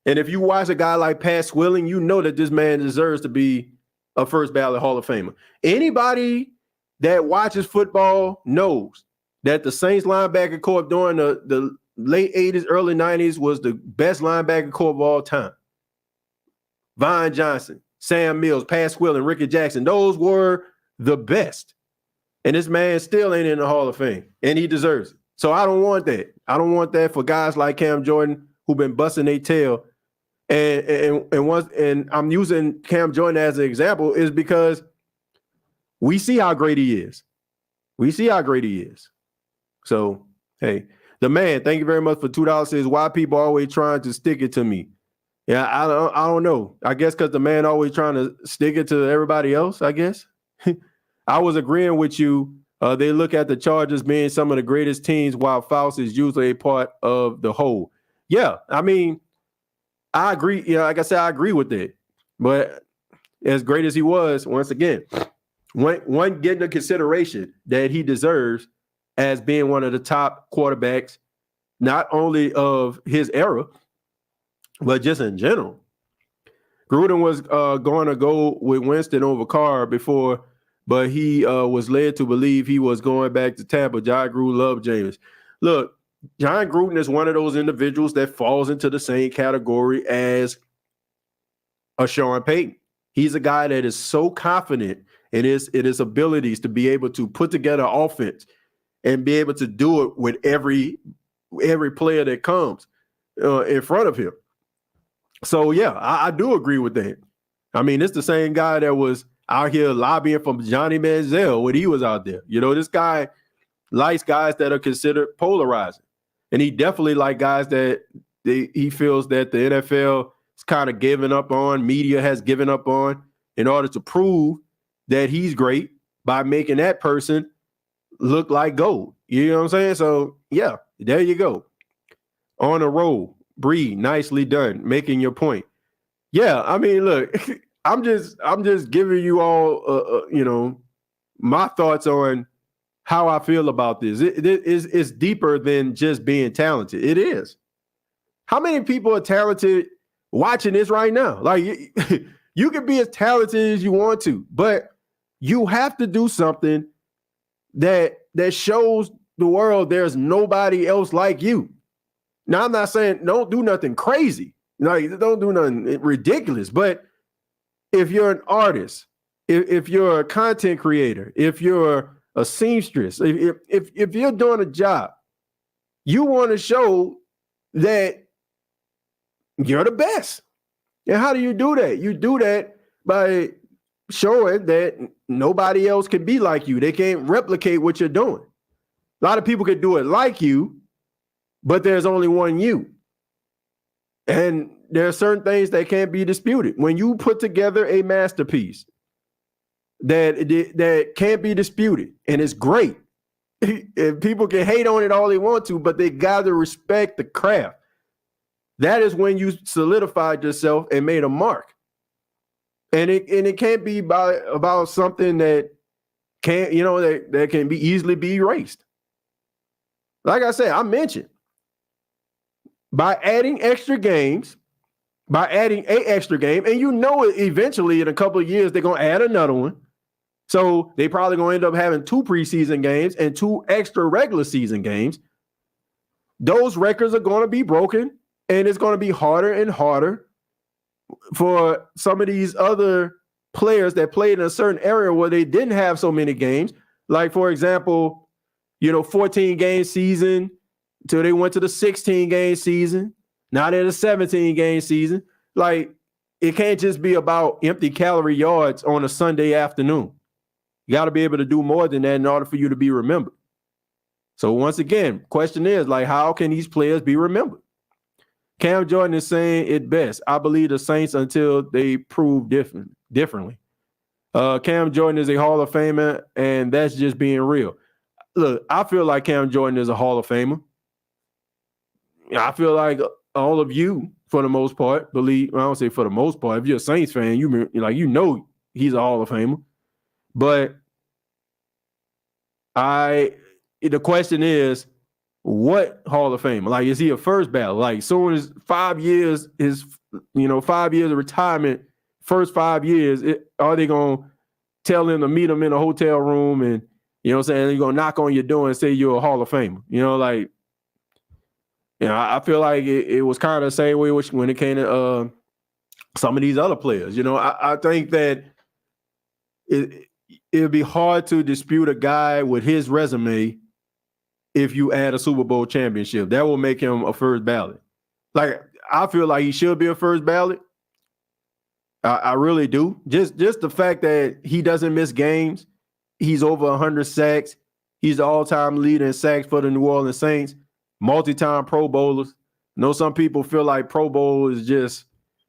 And if you watch a guy like Pat Swilling, you know that this man deserves to be a first ballot Hall of Famer. Anybody that watches football knows that the Saints linebacker corps during the late 80s, early 90s was the best linebacker corps of all time. Vaughn Johnson, Sam Mills, Pat Swilling, Ricky Jackson, those were the best. And this man still ain't in the Hall of Fame, and he deserves it. So I don't want that. I don't want that for guys like Cam Jordan who've been busting their tail. And I'm using Cam Jordan as an example is because we see how great he is. We see how great he is. So, hey, the man, thank you very much for $2. Says, why people always trying to stick it to me? Yeah, I don't know. I guess because the man always trying to stick it to everybody else, I guess. I was agreeing with you. They look at the Chargers being some of the greatest teams while Faust is usually a part of the whole. Yeah, I mean, I agree. You know, like I said, I agree with that. But as great as he was, once again, one getting the consideration that he deserves as being one of the top quarterbacks, not only of his era, but just in general. Gruden was going to go with Winston over Carr before, but he was led to believe he was going back to Tampa. John Gruden loved James. Look, John Gruden is one of those individuals that falls into the same category as a Sean Payton. He's a guy that is so confident in his abilities to be able to put together offense and be able to do it with every player that comes in front of him. So, yeah, I do agree with that. I mean, it's the same guy that was out here lobbying for Johnny Manziel when he was out there. You know, this guy likes guys that are considered polarizing. And he definitely like guys that he feels that the NFL is kind of giving up on, media has given up on, in order to prove that he's great by making that person look like gold. You know what I'm saying? So, yeah, there you go. On a roll. Breed, nicely done, making your point. Yeah, I mean, look, I'm just giving you all, my thoughts on how I feel about this. It's deeper than just being talented. It is. How many people are talented watching this right now? Like, you can be as talented as you want to, but you have to do something that shows the world there's nobody else like you. Now, I'm not saying don't do nothing crazy. Don't do nothing ridiculous. But if you're an artist, if you're a content creator, if you're a seamstress, if you're doing a job, you want to show that you're the best. And how do you do that? You do that by showing that nobody else can be like you. They can't replicate what you're doing. A lot of people can do it like you, but there's only one you. And there are certain things that can't be disputed. When you put together a masterpiece that can't be disputed and it's great, and people can hate on it all they want to, but they got to respect the craft. That is when you solidified yourself and made a mark. And it can't be about something that can't, that can be easily be erased. Like I said, I mentioned, by adding extra games, by adding an extra game, and eventually in a couple of years, they're going to add another one. So they probably going to end up having 2 preseason games and 2 extra regular season games. Those records are going to be broken, and it's going to be harder and harder for some of these other players that played in a certain area where they didn't have so many games. Like, for example, 14-game season, till they went to the 16-game season. Now they're the 17-game season. Like, it can't just be about empty calorie yards on a Sunday afternoon. You got to be able to do more than that in order for you to be remembered. So once again, question is, like, how can these players be remembered? Cam Jordan is saying it best. I believe the Saints until they prove differently. Cam Jordan is a Hall of Famer, and that's just being real. Look, I feel like Cam Jordan is a Hall of Famer. I feel like all of you, for the most part, believe. I don't say for the most part. If you're a Saints fan, he's a Hall of Famer. But the question is, what Hall of Famer? Like, is he a first ballot? Like, soon as 5 years, 5 years of retirement, first 5 years, are they gonna tell him to meet him in a hotel room and you're gonna knock on your door and say you're a Hall of Famer? I feel like it was kind of the same way when it came to some of these other players. I think that it'd be hard to dispute a guy with his resume if you add a Super Bowl championship. That will make him a first ballot. Like, I feel like he should be a first ballot. I really do. Just the fact that he doesn't miss games. He's over 100 sacks. He's the all-time leader in sacks for the New Orleans Saints. Multi-time Pro Bowlers. I know some people feel like Pro Bowl is just,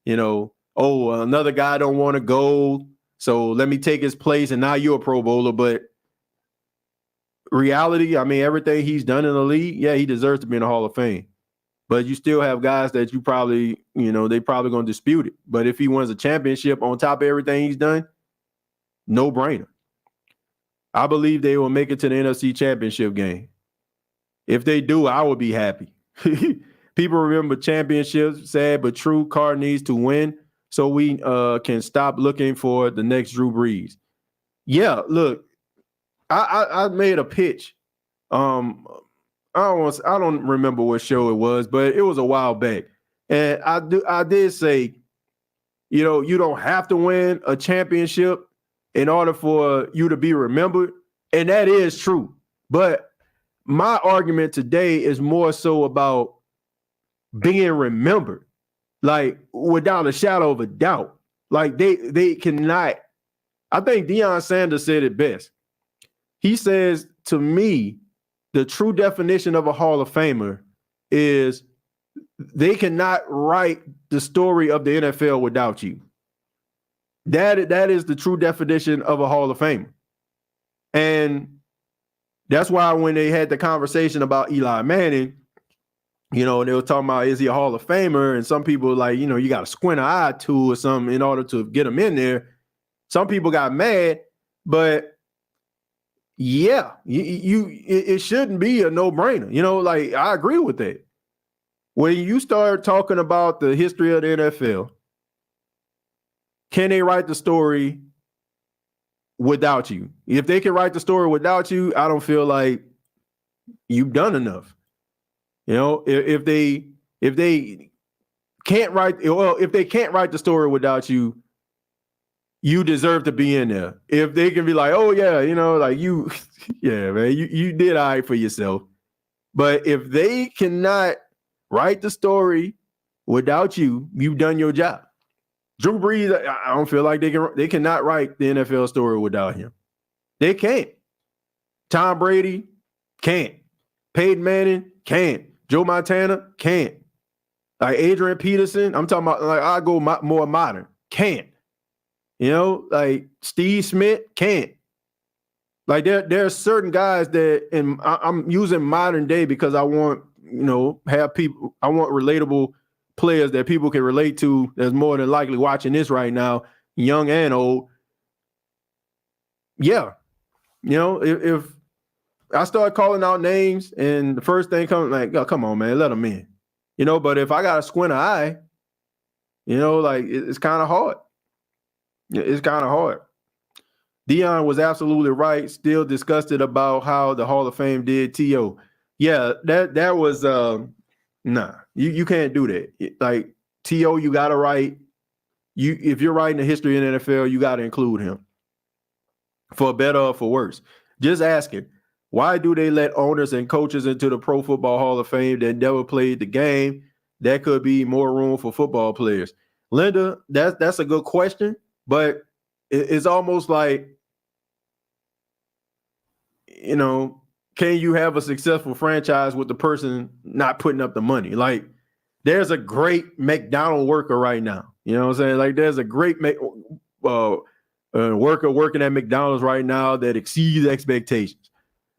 another guy don't want to go, so let me take his place, and now you're a Pro Bowler. But reality, I mean, everything he's done in the league, yeah, he deserves to be in the Hall of Fame. But you still have guys that you probably, they probably going to dispute it. But if he wins a championship on top of everything he's done, no brainer. I believe they will make it to the NFC Championship game. If they do, I would be happy. People remember championships, sad but true. Carr needs to win so we can stop looking for the next Drew Brees. Yeah, look, I made a pitch. I don't remember what show it was, but it was a while back. And I did say, you don't have to win a championship in order for you to be remembered. And that is true. But my argument today is more so about being remembered, like without a shadow of a doubt. Like they cannot. I think Deion Sanders said it best. He says, to me, the true definition of a Hall of Famer is they cannot write the story of the NFL without you. That is the true definition of a Hall of Famer. And that's why when they had the conversation about Eli Manning, they were talking about, is he a Hall of Famer? And some people like, you got to squint an eye to or something in order to get him in there. Some people got mad, but yeah, it shouldn't be a no-brainer. Like, I agree with that. When you start talking about the history of the NFL, can they write the story without you? If they can write the story without you, I don't feel like you've done enough. If they can't write the story without you, you deserve to be in there. If they can be like, oh yeah, like you, yeah, man, you did all right for yourself. But if they cannot write the story without you, you've done your job. Drew Brees, I don't feel like they cannot write the NFL story without him. They can't. Tom Brady can't. Peyton Manning can't. Joe Montana can't. Like Adrian Peterson, I'm talking about, like, I go more modern, can't. Like Steve Smith can't. Like there are certain guys that, and I'm using modern day because I want, have people, I want relatable players that people can relate to that's more than likely watching this right now, young and old. Yeah. If I start calling out names and the first thing comes, like, oh, come on, man, let them in. But if I got to squint an eye, like it's kind of hard. It's kind of hard. Deion was absolutely right. Still disgusted about how the Hall of Fame did T.O. Yeah, that was nah. You can't do that. Like T.O., you got to write. If you're writing the history in the NFL, you got to include him. For better or for worse. Just asking, why do they let owners and coaches into the Pro Football Hall of Fame that never played the game? That could be more room for football players. Linda, that's a good question. But it's almost like, can you have a successful franchise with the person not putting up the money? Like, there's a great McDonald's worker right now. You know what I'm saying? Like, there's a great worker working at McDonald's right now that exceeds expectations.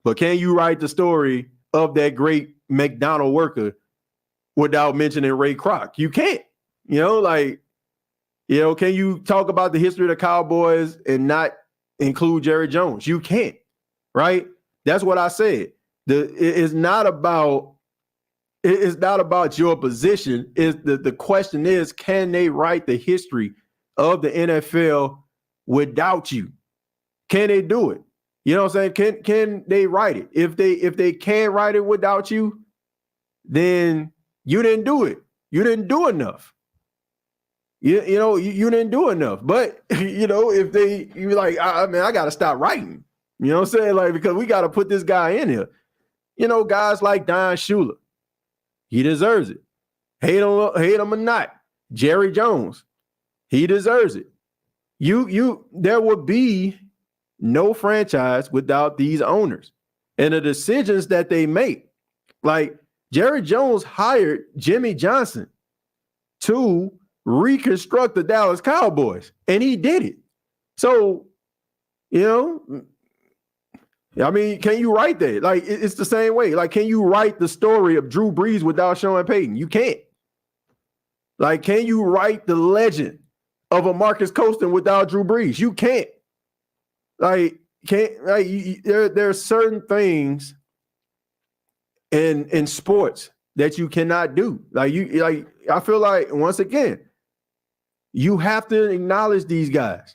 But can you write the story of that great McDonald's worker without mentioning Ray Kroc? You can't. Can you talk about the history of the Cowboys and not include Jerry Jones? You can't, right? That's what I said. It's not about your position. The question is, can they write the history of the NFL without you? Can they do it? You know what I'm saying? Can they write it? If they can't write it without you, then you didn't do it. You didn't do enough. You didn't do enough. But, if you're like, I got to stop writing. You know what I'm saying? Like, because we got to put this guy in here. Guys like Don Shula, he deserves it. hate him or not, Jerry Jones, he deserves it. There would be no franchise without these owners and the decisions that they make. Like Jerry Jones hired Jimmy Johnson to reconstruct the Dallas Cowboys, and he did it. So, I mean, can you write that? Like, it's the same way. Like, can you write the story of Drew Brees without Sean Payton? You can't. Like, can you write the legend of a Marcus Colston without Drew Brees? You can't. Like, there are certain things in sports that you cannot do. I feel like, once again, you have to acknowledge these guys.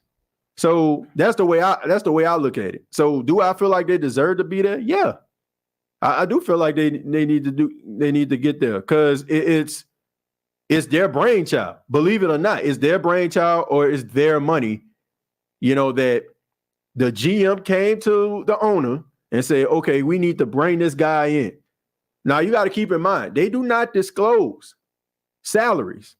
So that's the way I look at it. So do I feel like they deserve to be there? Yeah. I do feel like they need to get there because it's their brainchild. Believe it or not, it's their brainchild or it's their money, that the GM came to the owner and said, okay, we need to bring this guy in. Now, you got to keep in mind, they do not disclose salaries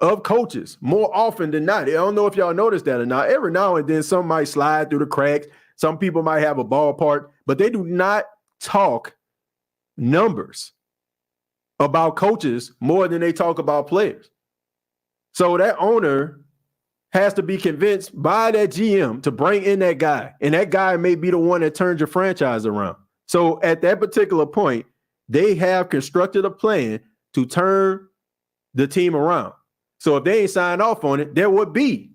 of coaches more often than not. I don't know if y'all noticed that or not. Every now and then, some might slide through the cracks. Some people might have a ballpark, but they do not talk numbers about coaches more than they talk about players. So that owner has to be convinced by that GM to bring in that guy. And that guy may be the one that turns your franchise around. So at that particular point, they have constructed a plan to turn the team around. So if they ain't signed off on it, there would be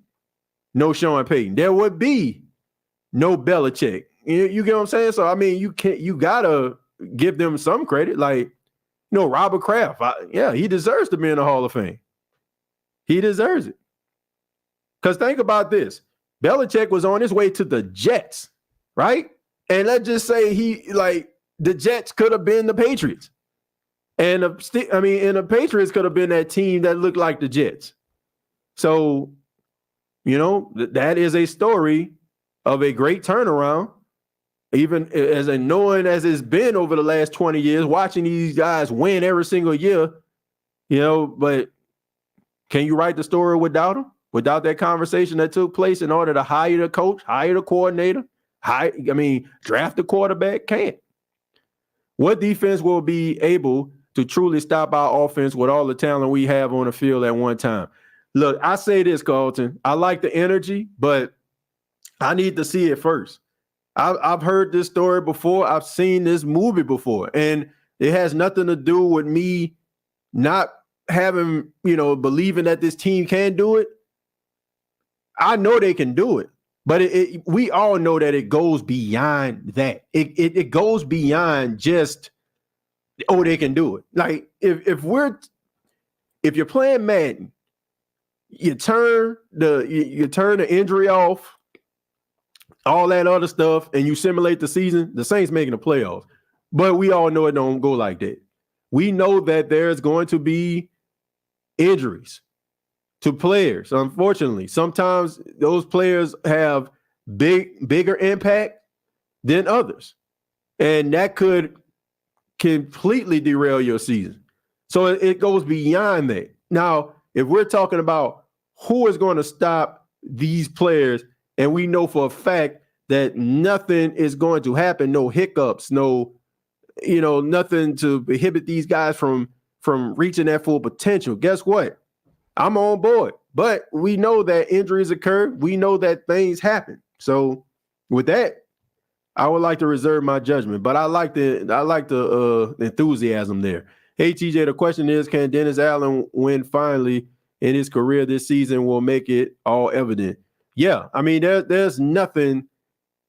no Sean Payton. There would be no Belichick. You get what I'm saying? So, I mean, you gotta give them some credit. Like, Robert Kraft, he deserves to be in the Hall of Fame. He deserves it. Because think about this. Belichick was on his way to the Jets, right? And let's just say the Jets could have been the Patriots. And the Patriots could have been that team that looked like the Jets. So, that is a story of a great turnaround, even as annoying as it's been over the last 20 years, watching these guys win every single year, but can you write the story without them? Without that conversation that took place in order to hire the coach, hire the coordinator, draft the quarterback? Can't. What defense will be able to truly stop our offense with all the talent we have on the field at one time? Look, I say this, Carlton. I like the energy, but I need to see it first. I've heard this story before. I've seen this movie before, and it has nothing to do with me not having, believing that this team can do it. I know they can do it, but we all know that it goes beyond that. It goes beyond just, they can do it. Like if you're playing Madden, you turn the injury off, all that other stuff, and you simulate the season, the Saints making the playoffs. But we all know it don't go like that. We know that there's going to be injuries to players. Unfortunately, sometimes those players have bigger impact than others. And that could completely derail your season. So it goes beyond that. Now, if we're talking about who is going to stop these players, and we know for a fact that nothing is going to happen, no hiccups, no, nothing to prohibit these guys from reaching their full potential. Guess what? I'm on board. But we know that injuries occur. We know that things happen. So with that, I would like to reserve my judgment, but I like the enthusiasm there. Hey, TJ, the question is, can Dennis Allen win finally in his career this season? Will make it all evident. Yeah, I mean, there's nothing,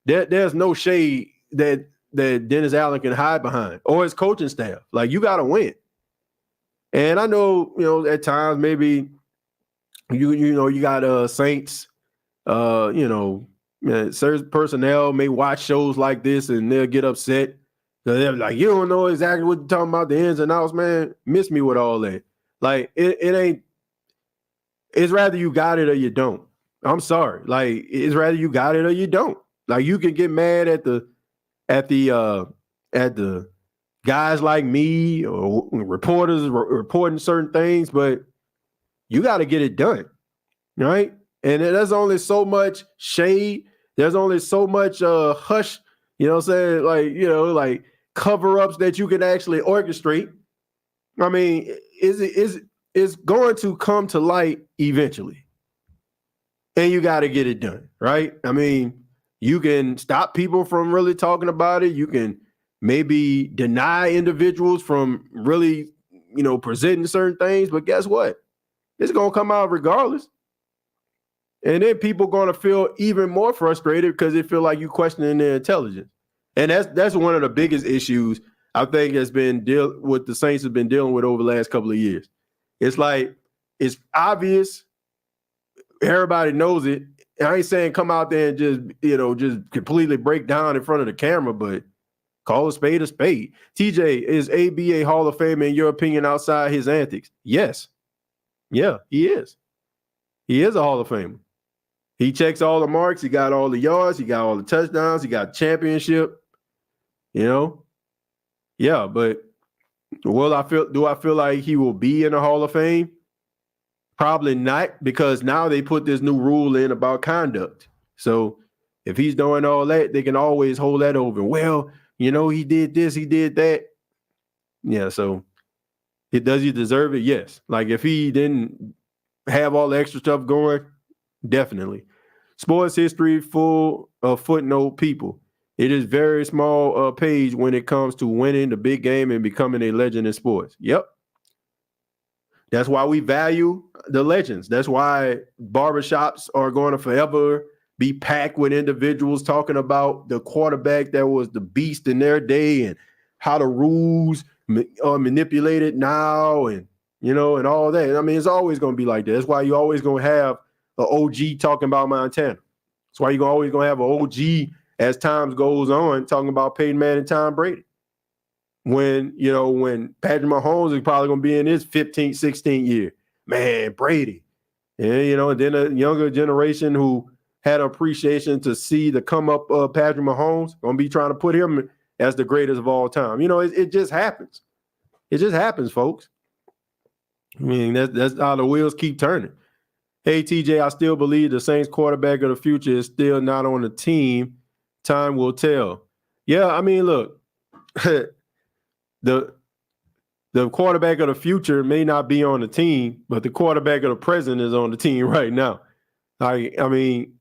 there's no shade that Dennis Allen can hide behind, or his coaching staff. Like, you got to win. And I know, at times maybe you got Saints, certain personnel may watch shows like this and they'll get upset. They're like, you don't know exactly what you're talking about, the ins and outs, man. Miss me with all that. Like, it ain't. It's rather you got it or you don't. I'm sorry. Like, it's rather you got it or you don't. Like, you can get mad at the guys like me or reporters reporting certain things, but you got to get it done, right? And there's only so much shade. There's only so much hush, you know what I'm saying? Like, like cover-ups that you can actually orchestrate. I mean, it's going to come to light eventually. And you got to get it done, right? I mean, you can stop people from really talking about it. You can maybe deny individuals from really, presenting certain things. But guess what? It's going to come out regardless. And then people going to feel even more frustrated because they feel like you questioning their intelligence. And that's one of the biggest issues I think has been what the Saints have been dealing with over the last couple of years. It's like, it's obvious. Everybody knows it. And I ain't saying come out there and just completely break down in front of the camera, but call a spade a spade. TJ, is AB a Hall of Famer in your opinion outside his antics? Yes. Yeah, he is. He is a Hall of Famer. He checks all the marks. He got all the yards. He got all the touchdowns. He got championship. Yeah, but do I feel like he will be in the Hall of Fame? Probably not, because now they put this new rule in about conduct. So if he's doing all that, they can always hold that over. Well, he did this, he did that. Yeah, so does he deserve it? Yes. Like if he didn't have all the extra stuff going, definitely. Sports history full of footnote people. It is very small page when it comes to winning the big game and becoming a legend in sports. Yep. That's why we value the legends. That's why barbershops are going to forever be packed with individuals talking about the quarterback that was the beast in their day and how the rules are manipulated now and, and all that. I mean, it's always going to be like that. That's why you're always going to have an OG talking about Montana. That's why you're always going to have an OG as time goes on talking about Peyton Manning and Tom Brady. When Patrick Mahomes is probably going to be in his 15th, 16th year. Man, Brady. And, and then a younger generation who had appreciation to see the come up of Patrick Mahomes, going to be trying to put him as the greatest of all time. It just happens. It just happens, folks. I mean, that's how the wheels keep turning. Hey, TJ, I still believe the Saints quarterback of the future is still not on the team. Time will tell. Yeah, I mean, look. The quarterback of the future may not be on the team, but the quarterback of the present is on the team right now. I mean,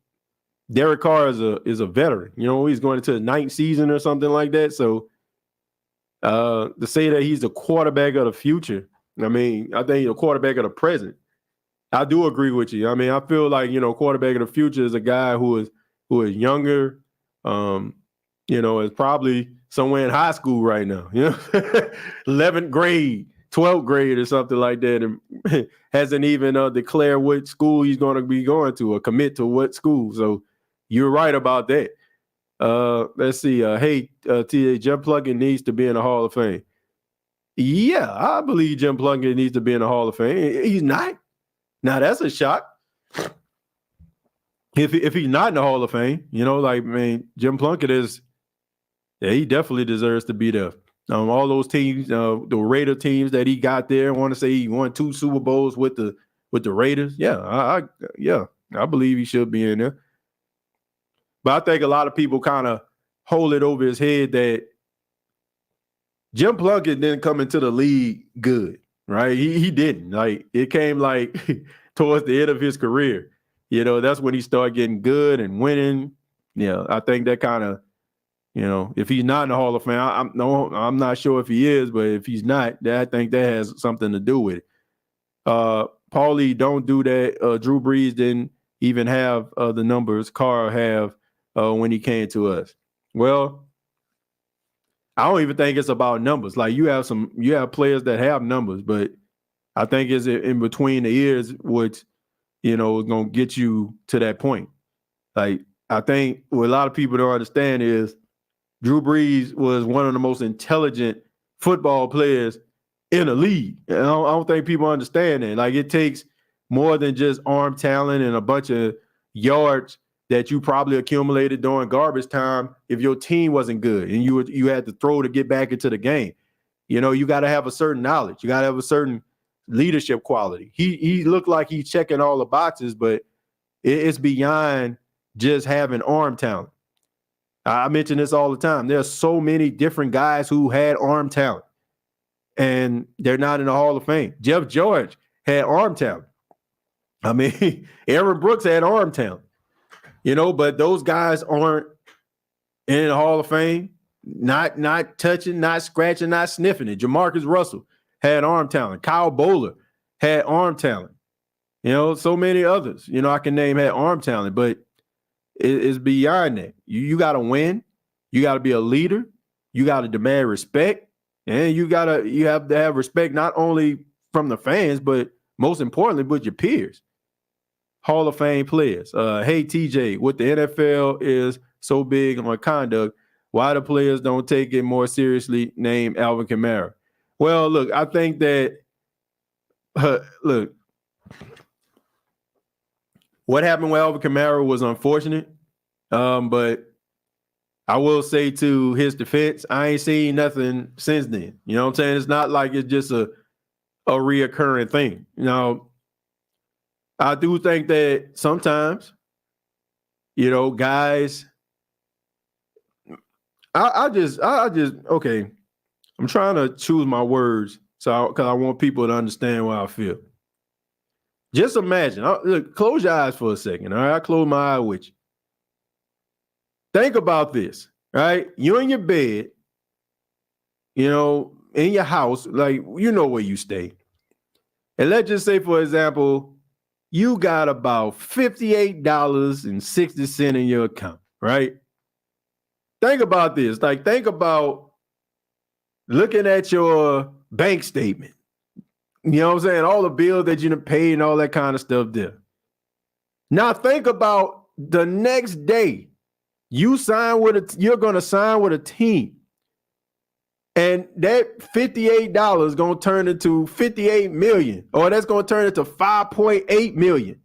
Derek Carr is a veteran. He's going into the 9th season or something like that. So to say that he's the quarterback of the future, I mean, I think he's the quarterback of the present. I do agree with you. I mean, I feel like quarterback of the future is a guy who is younger. Is probably somewhere in high school right now, 11th grade, 12th grade or something like that, and hasn't even declared what school he's going to be going to or commit to what school. So you're right about that. Let's see. Hey, TA, Jim Plunkett needs to be in the Hall of Fame. Yeah, I believe Jim Plunkett needs to be in the Hall of Fame. He's not. Now, that's a shock. If he's not in the Hall of Fame, Jim Plunkett is. Yeah, he definitely deserves to be there. All those teams, the Raider teams that he got there, I want to say he won 2 Super Bowls with the Raiders. Yeah, I believe he should be in there. But I think a lot of people kind of hold it over his head that Jim Plunkett didn't come into the league good, right? He didn't. Like it came like towards the end of his career. That's when he started getting good and winning. Yeah, I think that kind of. If he's not in the Hall of Fame, I'm not sure if he is, but if he's not, I think that has something to do with it. Paulie, don't do that. Drew Brees didn't even have the numbers Carr have when he came to us. Well, I don't even think it's about numbers. Like you have players that have numbers, but I think it's in between the ears, which is going to get you to that point. Like I think what a lot of people don't understand is Drew Brees was one of the most intelligent football players in the league. And I don't think people understand that. Like it takes more than just arm talent and a bunch of yards that you probably accumulated during garbage time if your team wasn't good and you had to throw to get back into the game. You know, you got to have a certain knowledge. You got to have a certain leadership quality. He looked like he's checking all the boxes, but it's beyond just having arm talent. I mention this all the time. There's so many different guys who had arm talent, and they're not in the Hall of Fame. Jeff George had arm talent. I mean, Aaron Brooks had arm talent, you know, but those guys aren't in the Hall of Fame, not touching, not scratching, not sniffing it. Jamarcus Russell had arm talent. Kyle Bowler had arm talent. You know, so many others, you know, I can name had arm talent, but it's beyond that. You got to win. You got to be a leader. You got to demand respect, and you have to have respect not only from the fans, but most importantly, with your peers. Hall of Fame players. Hey, TJ, what the NFL is so big on conduct, why the players don't take it more seriously, name Alvin Kamara. Well, look, I think that, look, what happened with Alvin Kamara was unfortunate, but I will say to his defense, I ain't seen nothing since then. You know what I'm saying? It's not like it's just a reoccurring thing. You know, I do think that sometimes, you know, guys, I just okay. I'm trying to choose my words because I want people to understand what I feel. Just imagine. Look, close your eyes for a second. All right, I close my eye with you. Think about this. Right, you're in your bed. You know, in your house, like you know where you stay, and let's just say, for example, you got about $58.60 in your account, right? Think about this. Like, think about looking at your bank statement. You know what I'm saying? All the bills that you done paid and all that kind of stuff there. Now think about the next day. You're going to sign with a team. And that $58 is going to turn into $58 million, or that's going to turn into $5.8 million.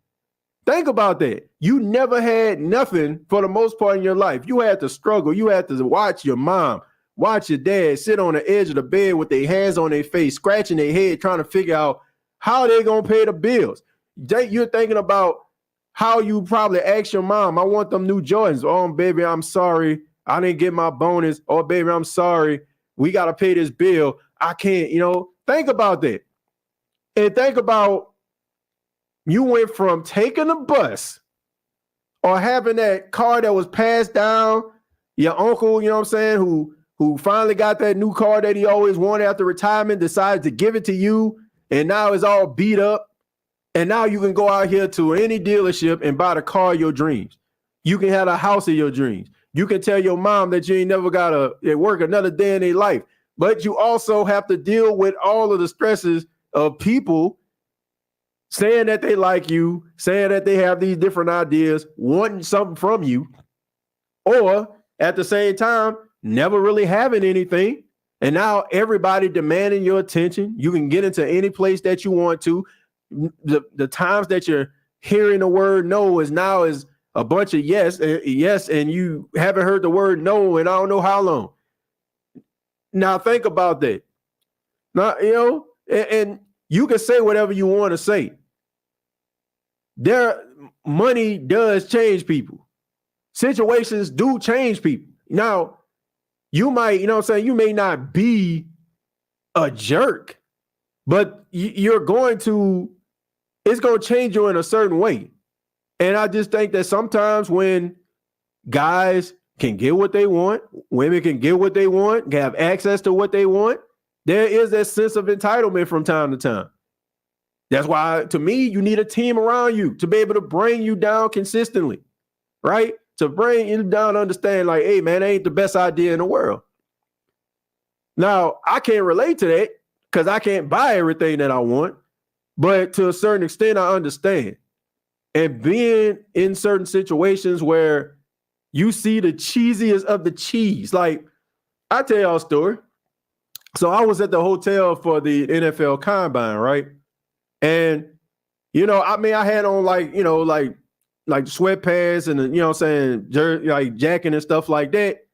Think about that. You never had nothing for the most part in your life. You had to struggle. You had to watch your mom, watch your dad sit on the edge of the bed with their hands on their face, scratching their head, trying to figure out how they're going to pay the bills. You're thinking about how you probably ask your mom, I want them new Jordans. Oh, baby, I'm sorry. I didn't get my bonus. Oh, baby, I'm sorry. We got to pay this bill. I can't, you know, think about that. And think about you went from taking a bus or having that car that was passed down, your uncle, you know what I'm saying, who finally got that new car that he always wanted after retirement, decided to give it to you, and now it's all beat up. And now you can go out here to any dealership and buy the car of your dreams. You can have a house of your dreams. You can tell your mom that you ain't never got to work another day in their life. But you also have to deal with all of the stresses of people saying that they like you, saying that they have these different ideas, wanting something from you, or at the same time, never really having anything. And now everybody demanding your attention. You can get into any place that you want to. The times that you're hearing the word no is a bunch of yes, and you haven't heard the word no in I don't know how long. Now think about that. Now, you know, and you can say whatever you want to say. Money does change people. Situations do change people. Now, you might, you know what I'm saying, you may not be a jerk, but it's going to change you in a certain way. And I just think that sometimes when guys can get what they want, women can get what they want, can have access to what they want, there is that sense of entitlement from time to time. That's why, to me, you need a team around you to be able to bring you down consistently, right? To bring you down to understand, like, hey, man, that ain't the best idea in the world. Now, I can't relate to that because I can't buy everything that I want, but to a certain extent, I understand. And being in certain situations where you see the cheesiest of the cheese. Like, I tell y'all a story. So I was at the hotel for the NFL Combine, right? And, you know, I mean, I had on like sweatpants and, you know what I'm saying, like jacket and stuff like that.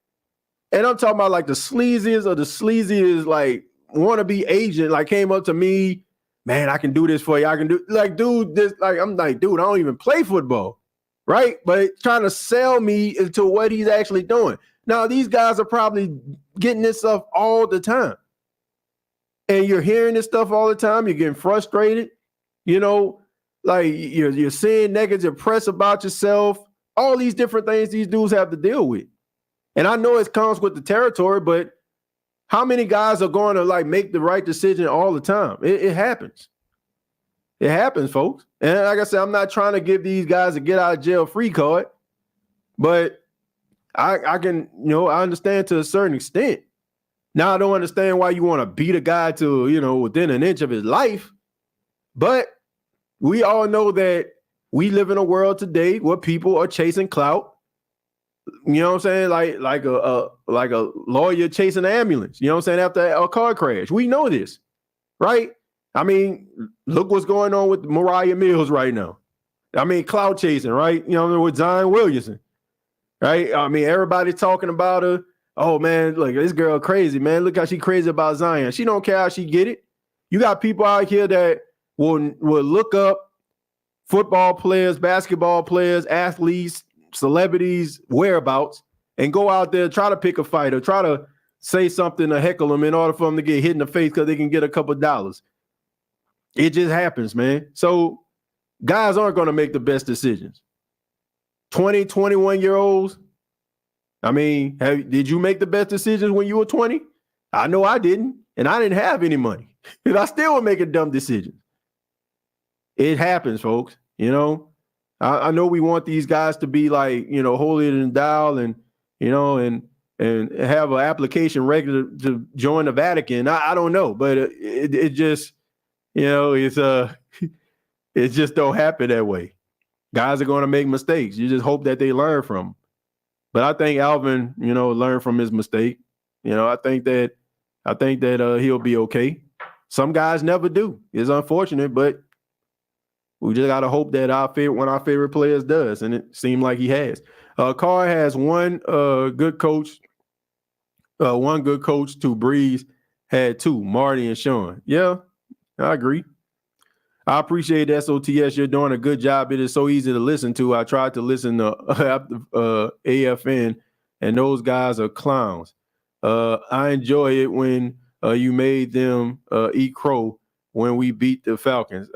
And I'm talking about like the sleaziest of the sleaziest, like wannabe agent like came up to me, man, I can do this for you. I can do like, dude, this like I'm like, dude, I don't even play football, right? But trying to sell me into what he's actually doing. Now, these guys are probably getting this stuff all the time. And you're hearing this stuff all the time. You're getting frustrated, like you're seeing negative press about yourself, all these different things these dudes have to deal with. And I know it comes with the territory, but how many guys are going to like make the right decision all the time? It happens. It happens, folks. And like I said, I'm not trying to give these guys a get out of jail free card, but I can, I understand to a certain extent. Now I don't understand why you want to beat a guy to, within an inch of his life. But we all know that we live in a world today where people are chasing clout. You know what I'm saying? Like a lawyer chasing an ambulance, you know what I'm saying, after a car crash. We know this, right? I mean, look what's going on with Mariah Mills right now. I mean, clout chasing, right? With Zion Williamson, right? I mean, everybody's talking about her. Oh, man, look, this girl crazy, man. Look how she crazy about Zion. She don't care how she get it. You got people out here that will look up football players, basketball players, athletes, celebrities' whereabouts and go out there, try to pick a fight or try to say something to heckle them in order for them to get hit in the face because they can get a couple of dollars. It just happens, man. So guys aren't going to make the best decisions. 20, 21-year-olds, I mean, did you make the best decisions when you were 20? I know I didn't, and I didn't have any money. And I still was making dumb decisions. It happens, folks, I know we want these guys to be like, holier than thou and have an application ready to join the Vatican. I don't know, but it just, it just don't happen that way. Guys are going to make mistakes. You just hope that they learn from them. But I think Alvin, learned from his mistake. I think that he'll be okay. Some guys never do. It's unfortunate, but we just got to hope that one of our favorite players does, and it seemed like he has. Carr has one good coach. One good coach. Two, Breeze had two, Marty and Sean. Yeah, I agree. I appreciate SOTS. You're doing a good job. It is so easy to listen to. I tried to listen to AFN, and those guys are clowns. I enjoy it when you made them eat crow when we beat the Falcons.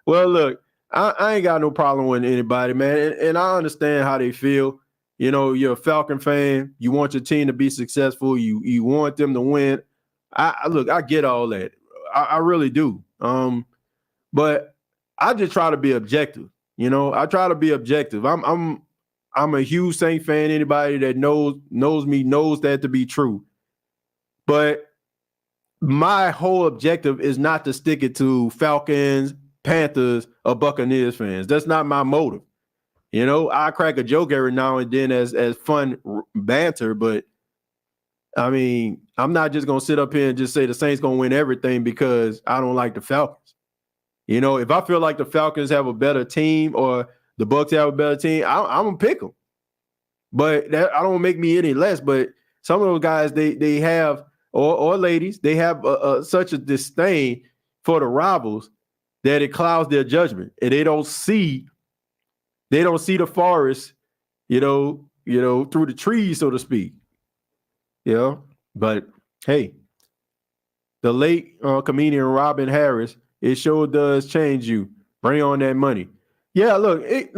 Well, look, I ain't got no problem with anybody, man. And I understand how they feel. You're a Falcon fan. You want your team to be successful. You want them to win. I get all that. I really do. But I just try to be objective. I try to be objective. I'm a huge Saint fan. Anybody that knows me knows that to be true. But my whole objective is not to stick it to Falcons, Panthers, or Buccaneers fans. That's not my motive. I crack a joke every now and then as fun banter, but I mean, I'm not just going to sit up here and just say the Saints going to win everything because I don't like the Falcons. If I feel like the Falcons have a better team or the Bucs have a better team, I'm going to pick them. But that I don't make me any less. But some of those guys, they have, or ladies, they have such a disdain for the rivals that it clouds their judgment, and they don't see the forest, through the trees, so to speak. But hey, the late comedian Robin Harris, it sure does change you. Bring on that money. Yeah, look, it's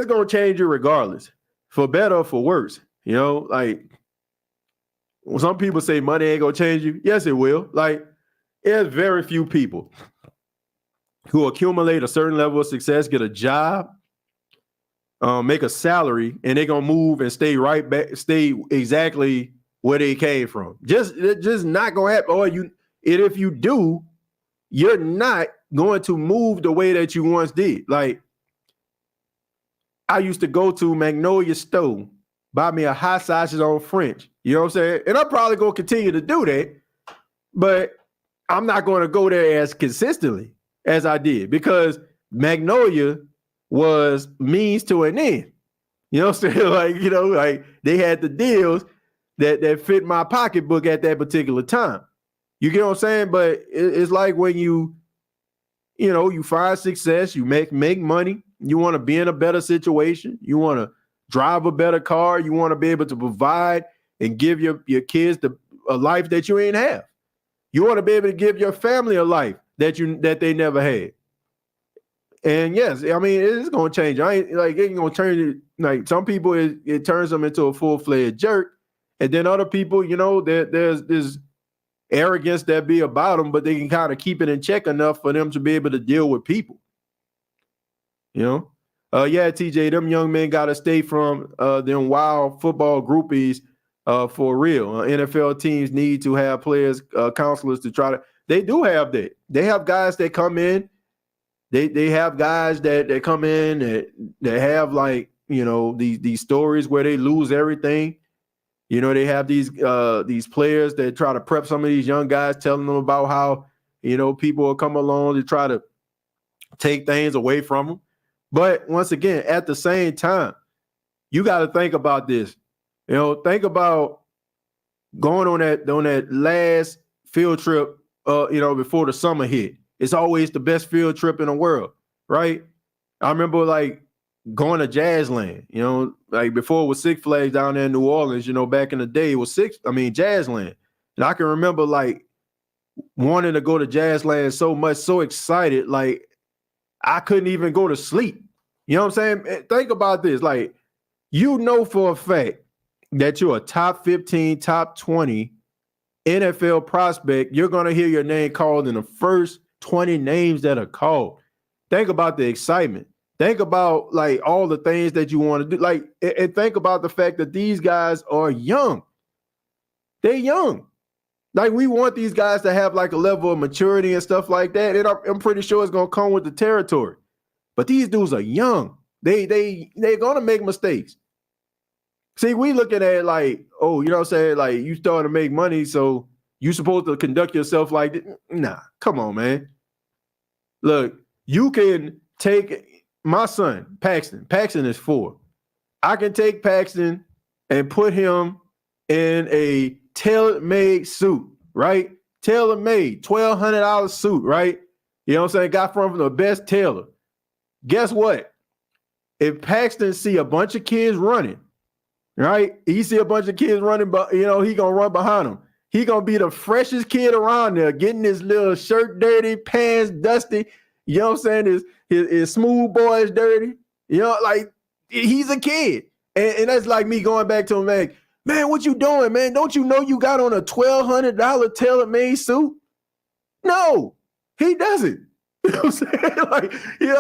gonna change you regardless, for better or for worse. Like when some people say money ain't gonna change you. Yes, it will. Like, there's very few people who accumulate a certain level of success, get a job, make a salary, and they're gonna move and stay right back, stay exactly where they came from. Just not gonna happen. Or if you do, you're not going to move the way that you once did. Like, I used to go to Magnolia Store, buy me a hot sausage on French. You know what I'm saying? And I'm probably gonna continue to do that, but I'm not going to go there as consistently as I did because Magnolia was means to an end. You know what I'm saying? Like, like they had the deals, that fit my pocketbook at that particular time. You get what I'm saying? But it's like when you find success, you make money, you want to be in a better situation, you want to drive a better car, you want to be able to provide and give your kids a life that you ain't have. You want to be able to give your family a life that they never had. And yes, I mean, it's going to change. I ain't like, it ain't going to turn it. Like some people, it turns them into a full-fledged jerk. And then other people, there's this arrogance that be about them, but they can kind of keep it in check enough for them to be able to deal with people. Yeah, TJ, them young men got to stay from them wild football groupies for real. NFL teams need to have players, counselors to try to. They do have that. They have guys that come in. They have guys that come in that have like these stories where they lose everything. They have these players that try to prep some of these young guys, telling them about how people will come along to try to take things away from them. But once again, at the same time, you got to think about this. Think about going on that last field trip, before the summer hit. It's always the best field trip in the world, right? I remember like going to Jazzland, like before it was Six Flags down there in New Orleans, back in the day, it was Jazzland. And I can remember like wanting to go to Jazzland so much, so excited, like I couldn't even go to sleep. You know what I'm saying? Think about this. Like, for a fact that you're a top 15, top 20 NFL prospect, you're going to hear your name called in the first 20 names that are called. Think about the excitement. Think about like all the things that you want to do. Like, and think about the fact that these guys are young. They're young. Like, we want these guys to have like a level of maturity and stuff like that. And I'm pretty sure it's going to come with the territory. But these dudes are young. They're going to make mistakes. See, we looking at it like, oh, you know what I'm saying? Like, you starting to make money, so you supposed to conduct yourself like this. Nah, come on, man. Look, you can take my son, Paxton. Paxton is 4. I can take Paxton and put him in a tailor-made suit, right? Tailor-made, $1,200 suit, right? You know what I'm saying? Got from the best tailor. Guess what? If Paxton see a bunch of kids running, right? He see a bunch of kids running, but he gonna run behind them. He gonna be the freshest kid around there, getting his little shirt dirty, pants dusty. You know what I'm saying? His smooth boys dirty. Like he's a kid, and that's like me going back to him, like, man, what you doing, man? Don't you know you got on a $1,200 tailor-made suit? No, he doesn't. You know what I'm saying?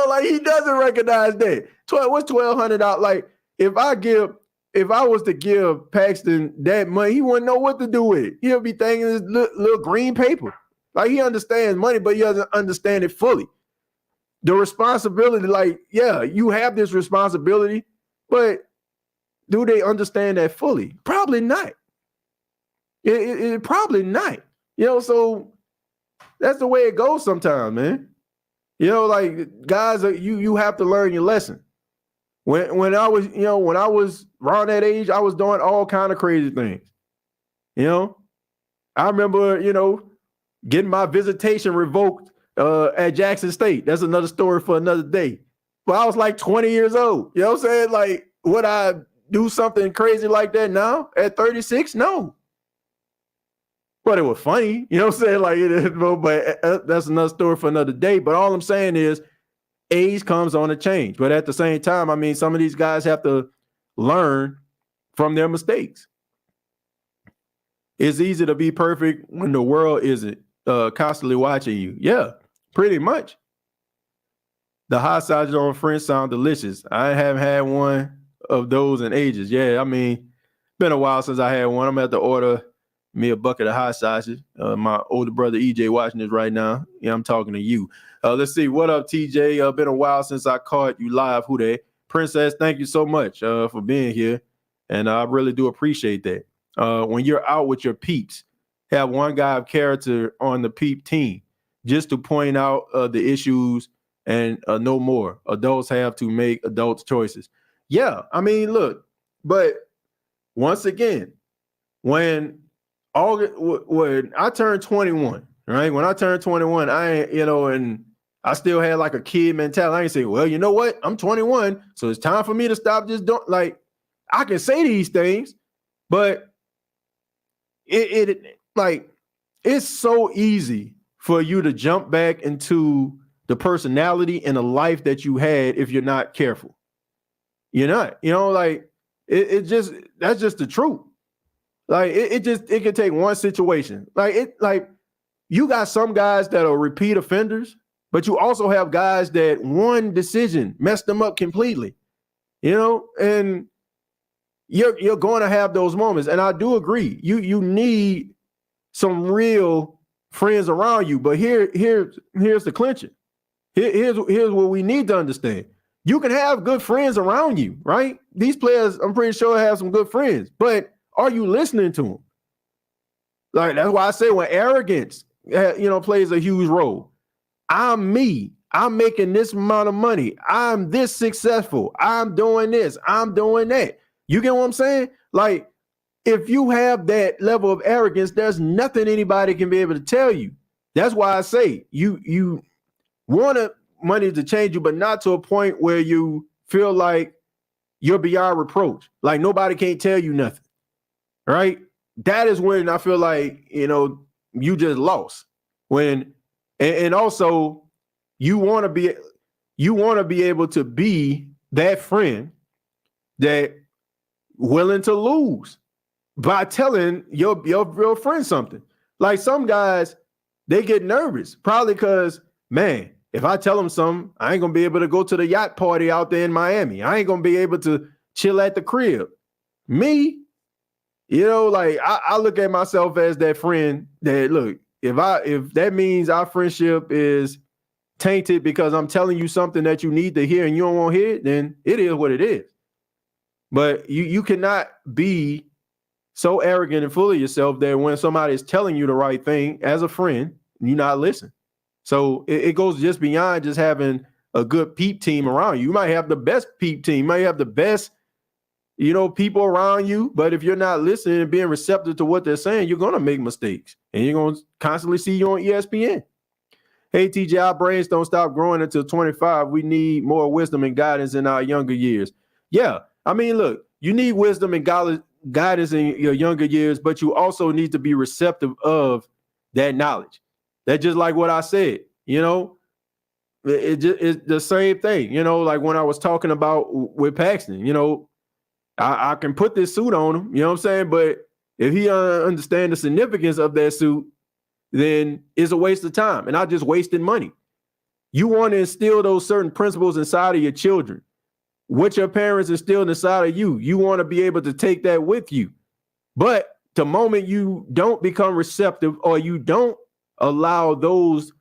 Like he doesn't recognize that. What's $1,200? Like if I was to give Paxton that money, he wouldn't know what to do with it. He'll be thinking this little green paper. Like he understands money, but he doesn't understand it fully. The responsibility, like, yeah, you have this responsibility, but do they understand that fully? Probably not. It probably not. So that's the way it goes sometimes, man. Like guys, you have to learn your lesson. When I was around that age, I was doing all kind of crazy things. I remember, getting my visitation revoked at Jackson State. That's another story for another day. But I was like 20 years old. You know what I'm saying? Like, would I do something crazy like that now at 36? No. But it was funny. You know what I'm saying? Like, but that's another story for another day. But all I'm saying is, age comes on a change. But at the same time, I mean, some of these guys have to learn from their mistakes. It's easy to be perfect when the world isn't constantly watching you. Yeah, pretty much. The hot sausages on French sound delicious. I haven't had one of those in ages. Yeah, I mean, been a while since I had one. I'm at to order me a bucket of hot sausage. My older brother EJ watching this right now. Yeah, I'm talking to you. Let's see. What up, TJ? Been a while since I caught you live. Who that? Princess, thank you so much for being here. And I really do appreciate that. When you're out with your peeps, have one guy of character on the peep team just to point out the issues and no more. Adults have to make adult choices. Yeah, I mean, look, but once again, when I turned 21, right? When I turned 21, and I still had like a kid mentality. I ain't say, well, you know what? I'm 21, so it's time for me to stop. Just don't like. I can say these things, but it's so easy for you to jump back into the personality and the life that you had if you're not careful. You're not, that's just the truth. Like it can take one situation. Like you got some guys that are repeat offenders, but you also have guys that one decision messed them up completely, and you're going to have those moments. And I do agree. You need some real friends around you. But here's the clincher. Here's what we need to understand. You can have good friends around you, right? These players, I'm pretty sure, have some good friends, but are you listening to them? Like, that's why I say when arrogance, plays a huge role. I'm me. I'm making this amount of money. I'm this successful. I'm doing this. I'm doing that. You get what I'm saying? Like, if you have that level of arrogance, there's nothing anybody can be able to tell you. That's why I say you want money to change you, but not to a point where you feel like you're beyond reproach. Like nobody can't tell you nothing. Right? That is when I feel like, you just lost. And also you want to be able to be that friend that willing to lose by telling your real friend something. Like some guys, they get nervous, probably because, man, if I tell them something, I ain't gonna be able to go to the yacht party out there in Miami. I ain't gonna be able to chill at the crib. Me, I look at myself as that friend that, look, if that means our friendship is tainted because I'm telling you something that you need to hear and you don't want to hear it, then it is what it is. But you cannot be so arrogant and full of yourself that when somebody is telling you the right thing as a friend, you not listen. So it goes just beyond just having a good peep team around you. You might have the best peep team, you might have the best, people around you, but if you're not listening and being receptive to what they're saying, you're going to make mistakes and you're going to constantly see you on ESPN. Hey, TJ, our brains don't stop growing until 25. We need more wisdom and guidance in our younger years. Yeah. I mean, look, you need wisdom and guidance in your younger years, but you also need to be receptive of that knowledge. That's just like what I said, it's the same thing, like when I was talking about with Paxton, I can put this suit on him, you know what I'm saying? But if he understands the significance of that suit, then it's a waste of time and I just wasted money. You want to instill those certain principles inside of your children. What your parents instilled inside of you, you want to be able to take that with you. But the moment you don't become receptive or you don't allow those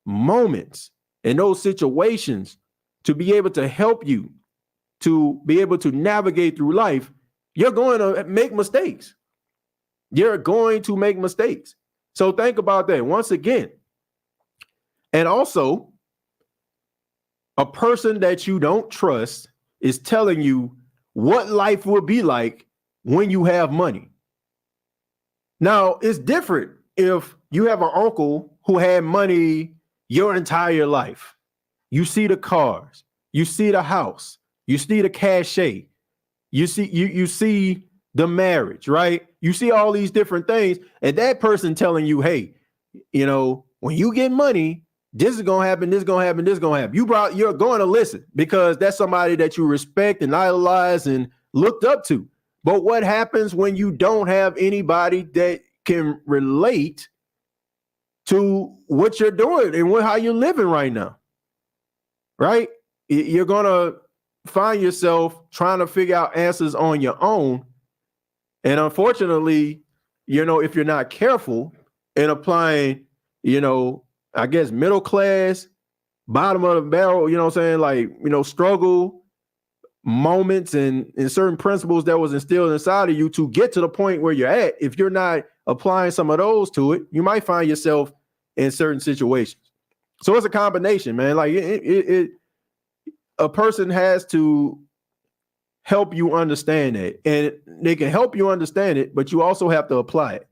moments and those situations to be able to help you to be able to navigate through life, you're going to make mistakes. You're going to make mistakes. So think about that once again. And also, a person that you don't trust is telling you what life will be like when you have money. Now, it's different if you have an uncle who had money your entire life. You see the cars, you see the house, you see the cachet, you see the marriage, right? You see all these different things, and that person telling you, hey, when you get money, this is gonna happen, this is gonna happen, this is gonna happen. You're going to listen because that's somebody that you respect and idolize and looked up to. But what happens when you don't have anybody that can relate to what you're doing and how you're living right now? Right? You're gonna find yourself trying to figure out answers on your own. And unfortunately, if you're not careful in applying, I guess middle class, bottom of the barrel, struggle moments and certain principles that was instilled inside of you to get to the point where you're at. If you're not applying some of those to it, you might find yourself in certain situations. So it's a combination, man. Like a person has to help you understand that. And they can help you understand it, but you also have to apply it.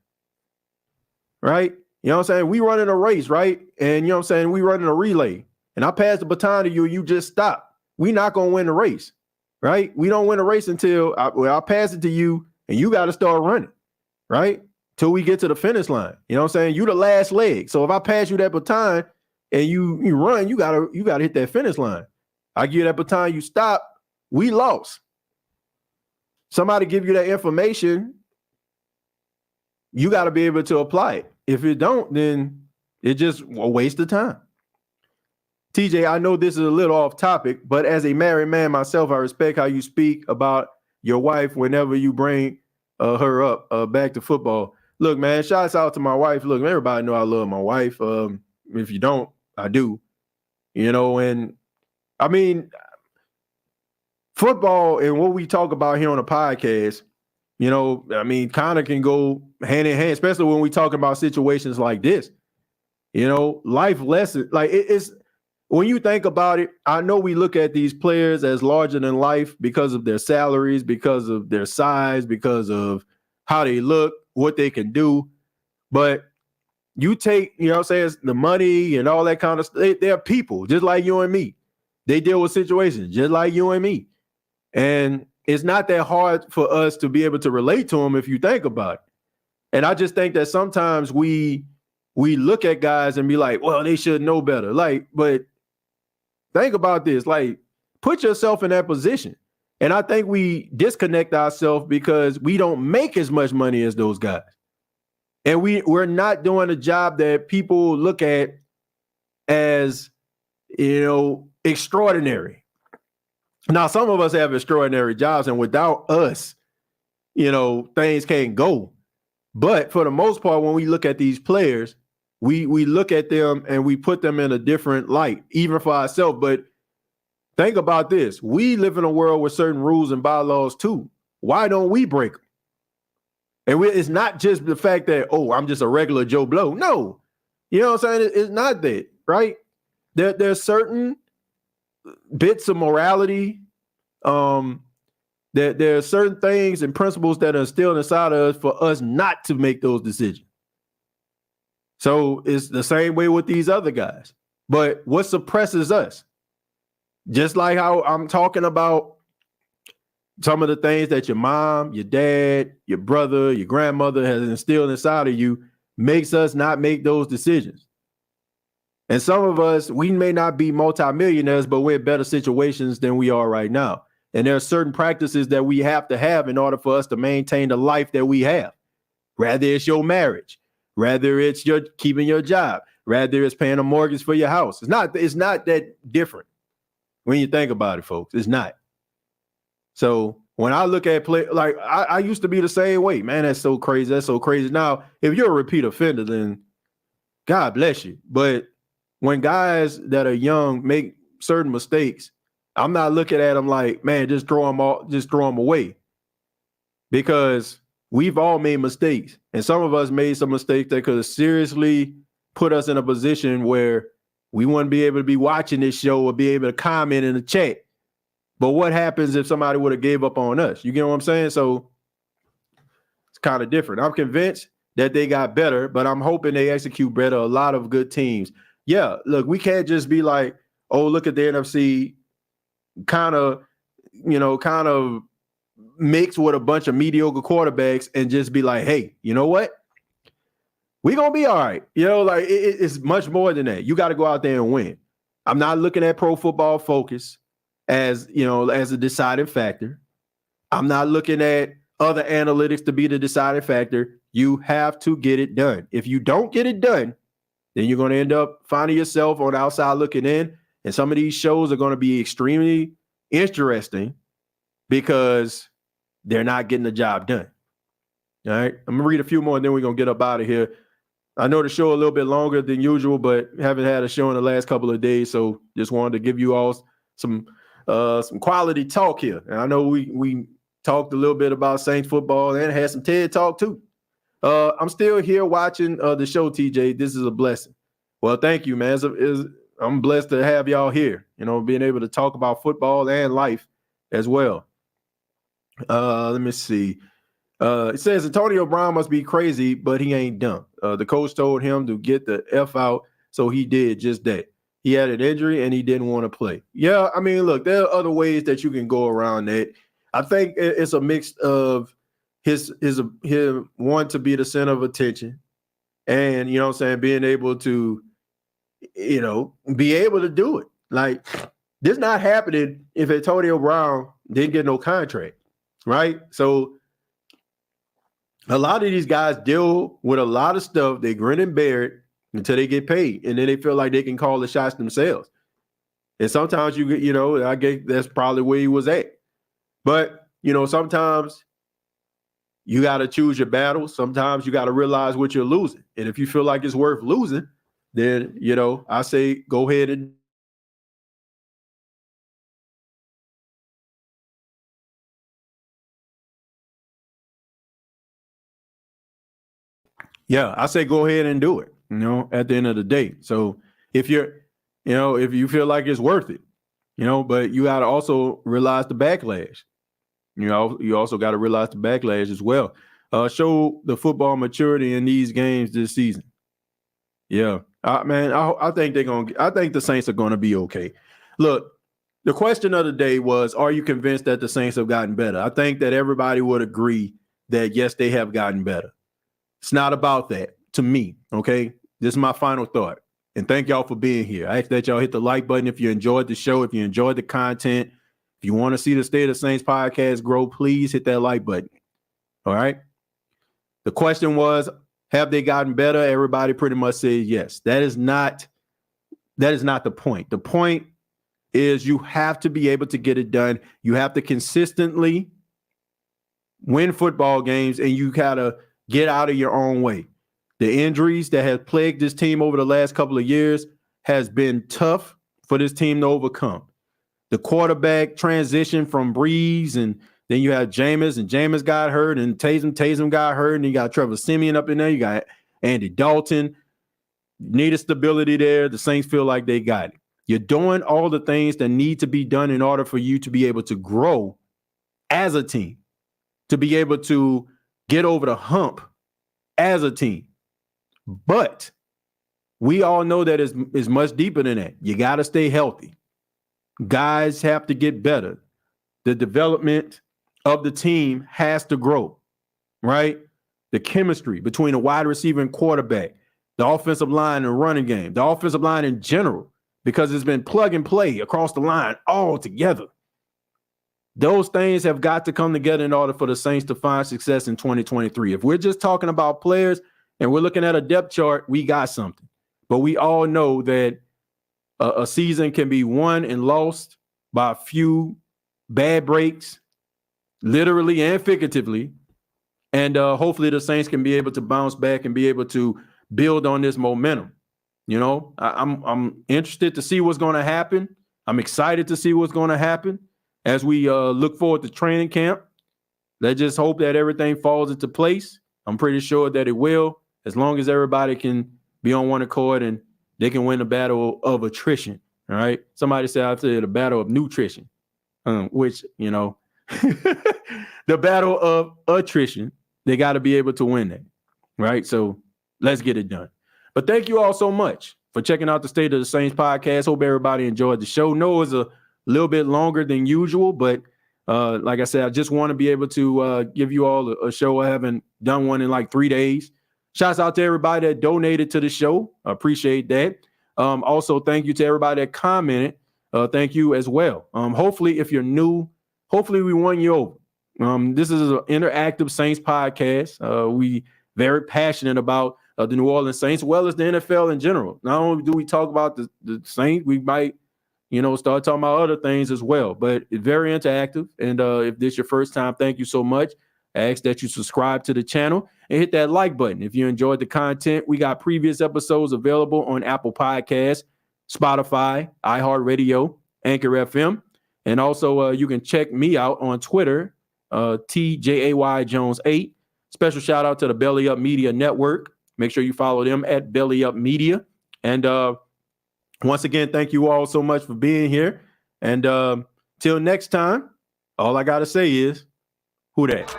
Right? You know what I'm saying? We running a race, right? And you know what I'm saying? We running a relay. And I pass the baton to you, you just stop. We not going to win the race. Right? We don't win a race until I pass it to you and you got to start running. Right? Till we get to the finish line. You know what I'm saying? You the last leg. So if I pass you that baton and you run, you gotta hit that finish line. I give you that baton, you stop, we lost. Somebody give you that information, you got to be able to apply it. If you don't, then it's just a waste of time. TJ, I know this is a little off topic, but as a married man myself, I respect how you speak about your wife whenever you bring her up back to football. Look, man, shouts out to my wife. Look, everybody know I love my wife. If you don't, I do. You know, and I mean, football and what we talk about here on the podcast, you know, I mean, kind of can go hand in hand, especially when we talk about situations like this. You know, life lessons. Like it's when you think about it, I know we look at these players as larger than life because of their salaries, because of their size, because of how they look, what they can do. But you take, you know what I'm saying, the money and all that kind of stuff. They're people just like you and me. They deal with situations just like you and me. And it's not that hard for us to be able to relate to them if you think about it. And I just think that sometimes we look at guys and be like, well, they should know better. Like, but think about this. Like, put yourself in that position. And I think we disconnect ourselves because we don't make as much money as those guys. And we're not doing a job that people look at as, you know, extraordinary. Now, some of us have extraordinary jobs, and without us, you know, things can't go. But for the most part, when we look at these players, we look at them and we put them in a different light, even for ourselves. But think about this. We live in a world with certain rules and bylaws too. Why don't we break them? And it's not just the fact that, oh, I'm just a regular Joe Blow. No. You know what I'm saying? It's not that, right? There's certain bits of morality. There are certain things and principles that are instilled inside of us for us not to make those decisions. So it's the same way with these other guys. But what suppresses us? Just like how I'm talking about some of the things that your mom, your dad, your brother, your grandmother has instilled inside of you makes us not make those decisions. And some of us, we may not be multimillionaires, but we're in better situations than we are right now. And there are certain practices that we have to have in order for us to maintain the life that we have. Rather it's your marriage, rather it's your keeping your job, rather it's paying a mortgage for your house. It's not that different when you think about it, folks. It's not. So when I look at play, like I used to be the same way, man, that's so crazy. That's so crazy. Now, if you're a repeat offender, then God bless you. But when guys that are young make certain mistakes, I'm not looking at them like, man, just throw them away. Because we've all made mistakes. And some of us made some mistakes that could have seriously put us in a position where we wouldn't be able to be watching this show or be able to comment in the chat. But what happens if somebody would have gave up on us? You get what I'm saying? So it's kind of different. I'm convinced that they got better, but I'm hoping they execute better. A lot of good teams. Yeah, look, we can't just be like, oh, look at the NFC kind of mixed with a bunch of mediocre quarterbacks and just be like, hey, you know what? We're going to be all right. You know, like it's much more than that. You got to go out there and win. I'm not looking at Pro Football Focus as, you know, as a deciding factor. I'm not looking at other analytics to be the deciding factor. You have to get it done. If you don't get it done, then you're going to end up finding yourself on the outside looking in. And some of these shows are going to be extremely interesting because they're not getting the job done. All right. I'm going to read a few more and then we're going to get up out of here. I know the show a little bit longer than usual, but haven't had a show in the last couple of days. So just wanted to give you all some quality talk here. And I know we talked a little bit about Saints football and had some TED talk too. I'm still here watching the show, TJ. This is a blessing. Well, thank you, man. I'm blessed to have y'all here, you know, being able to talk about football and life as well. Let me see. It says Antonio Brown must be crazy, but he ain't dumb. The coach told him to get the F out, so he did just that. He had an injury and he didn't want to play. Yeah, I mean, look, there are other ways that you can go around that. I think it's a mix of him wanting to be the center of attention and, you know what I'm saying, being able to, be able to do it. Like, this not happening if Antonio Brown didn't get no contract, right? So a lot of these guys deal with a lot of stuff. They grin and bear it until they get paid, and then they feel like they can call the shots themselves. And sometimes I guess that's probably where he was at. But, sometimes you got to choose your battles. Sometimes you got to realize what you're losing. And if you feel like it's worth losing, then, I say go ahead and I say go ahead and do it, at the end of the day. So if if you feel like it's worth it, but you got to also realize the backlash. You also got to realize the backlash as well. Show the football maturity in these games this season. Yeah, man, I think I think the Saints are gonna be okay. Look, the question of the day was, are you convinced that the Saints have gotten better? I think that everybody would agree that yes, they have gotten better. It's not about that to me. Okay, this is my final thought. And thank y'all for being here. I ask that y'all hit the like button if you enjoyed the show, if you enjoyed the content. If you want to see the State of Saints podcast grow, please hit that like button. All right. The question was, have they gotten better? Everybody pretty much said yes. That is not the point. The point is you have to be able to get it done. You have to consistently win football games, and you gotta get out of your own way. The injuries that have plagued this team over the last couple of years has been tough for this team to overcome. The quarterback transition from Breeze, and then you had Jameis, and Jameis got hurt, and Taysom got hurt, and you got Trevor Siemian up in there. You got Andy Dalton. Needed stability there. The Saints feel like they got it. You're doing all the things that need to be done in order for you to be able to grow as a team, to be able to get over the hump as a team. But we all know that it's much deeper than that. You got to stay healthy. Guys have to get better. The development of the team has to grow, right? The chemistry between a wide receiver and quarterback, the offensive line and running game, the offensive line in general, because it's been plug and play across the line all together. Those things have got to come together in order for the Saints to find success in 2023. If we're just talking about players and we're looking at a depth chart, we got something. But we all know that a season can be won and lost by a few bad breaks, literally and figuratively. And hopefully the Saints can be able to bounce back and be able to build on this momentum. I'm interested to see what's going to happen. I'm excited to see what's going to happen as we look forward to training camp. Let's just hope that everything falls into place. I'm pretty sure that it will, as long as everybody can be on one accord and they can win the battle of attrition. All right. Somebody said out there the battle of nutrition, which, the battle of attrition, they got to be able to win that. Right. So let's get it done. But thank you all so much for checking out the State of the Saints podcast. Hope everybody enjoyed the show. No, it was a little bit longer than usual, but like I said, I just want to be able to give you all a show. I haven't done one in like 3 days. Shouts out to everybody that donated to the show. I appreciate that. Also, thank you to everybody that commented. Thank you as well. Hopefully, if you're new, hopefully we won you over. This is an interactive Saints podcast. We very passionate about the New Orleans Saints, as well as the NFL in general. Not only do we talk about the Saints, we might, start talking about other things as well. But it's very interactive. And if this is your first time, thank you so much. I ask that you subscribe to the channel and hit that like button. If you enjoyed the content, we got previous episodes available on Apple Podcasts, Spotify, iHeartRadio, Anchor FM. And also you can check me out on Twitter, TJAY Jones 8. Special shout out to the Belly Up Media Network. Make sure you follow them at Belly Up Media. And once again, thank you all so much for being here. And till next time, all I got to say is Who that?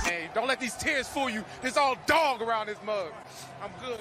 Hey, don't let these tears fool you. It's all dog around this mug. I'm good.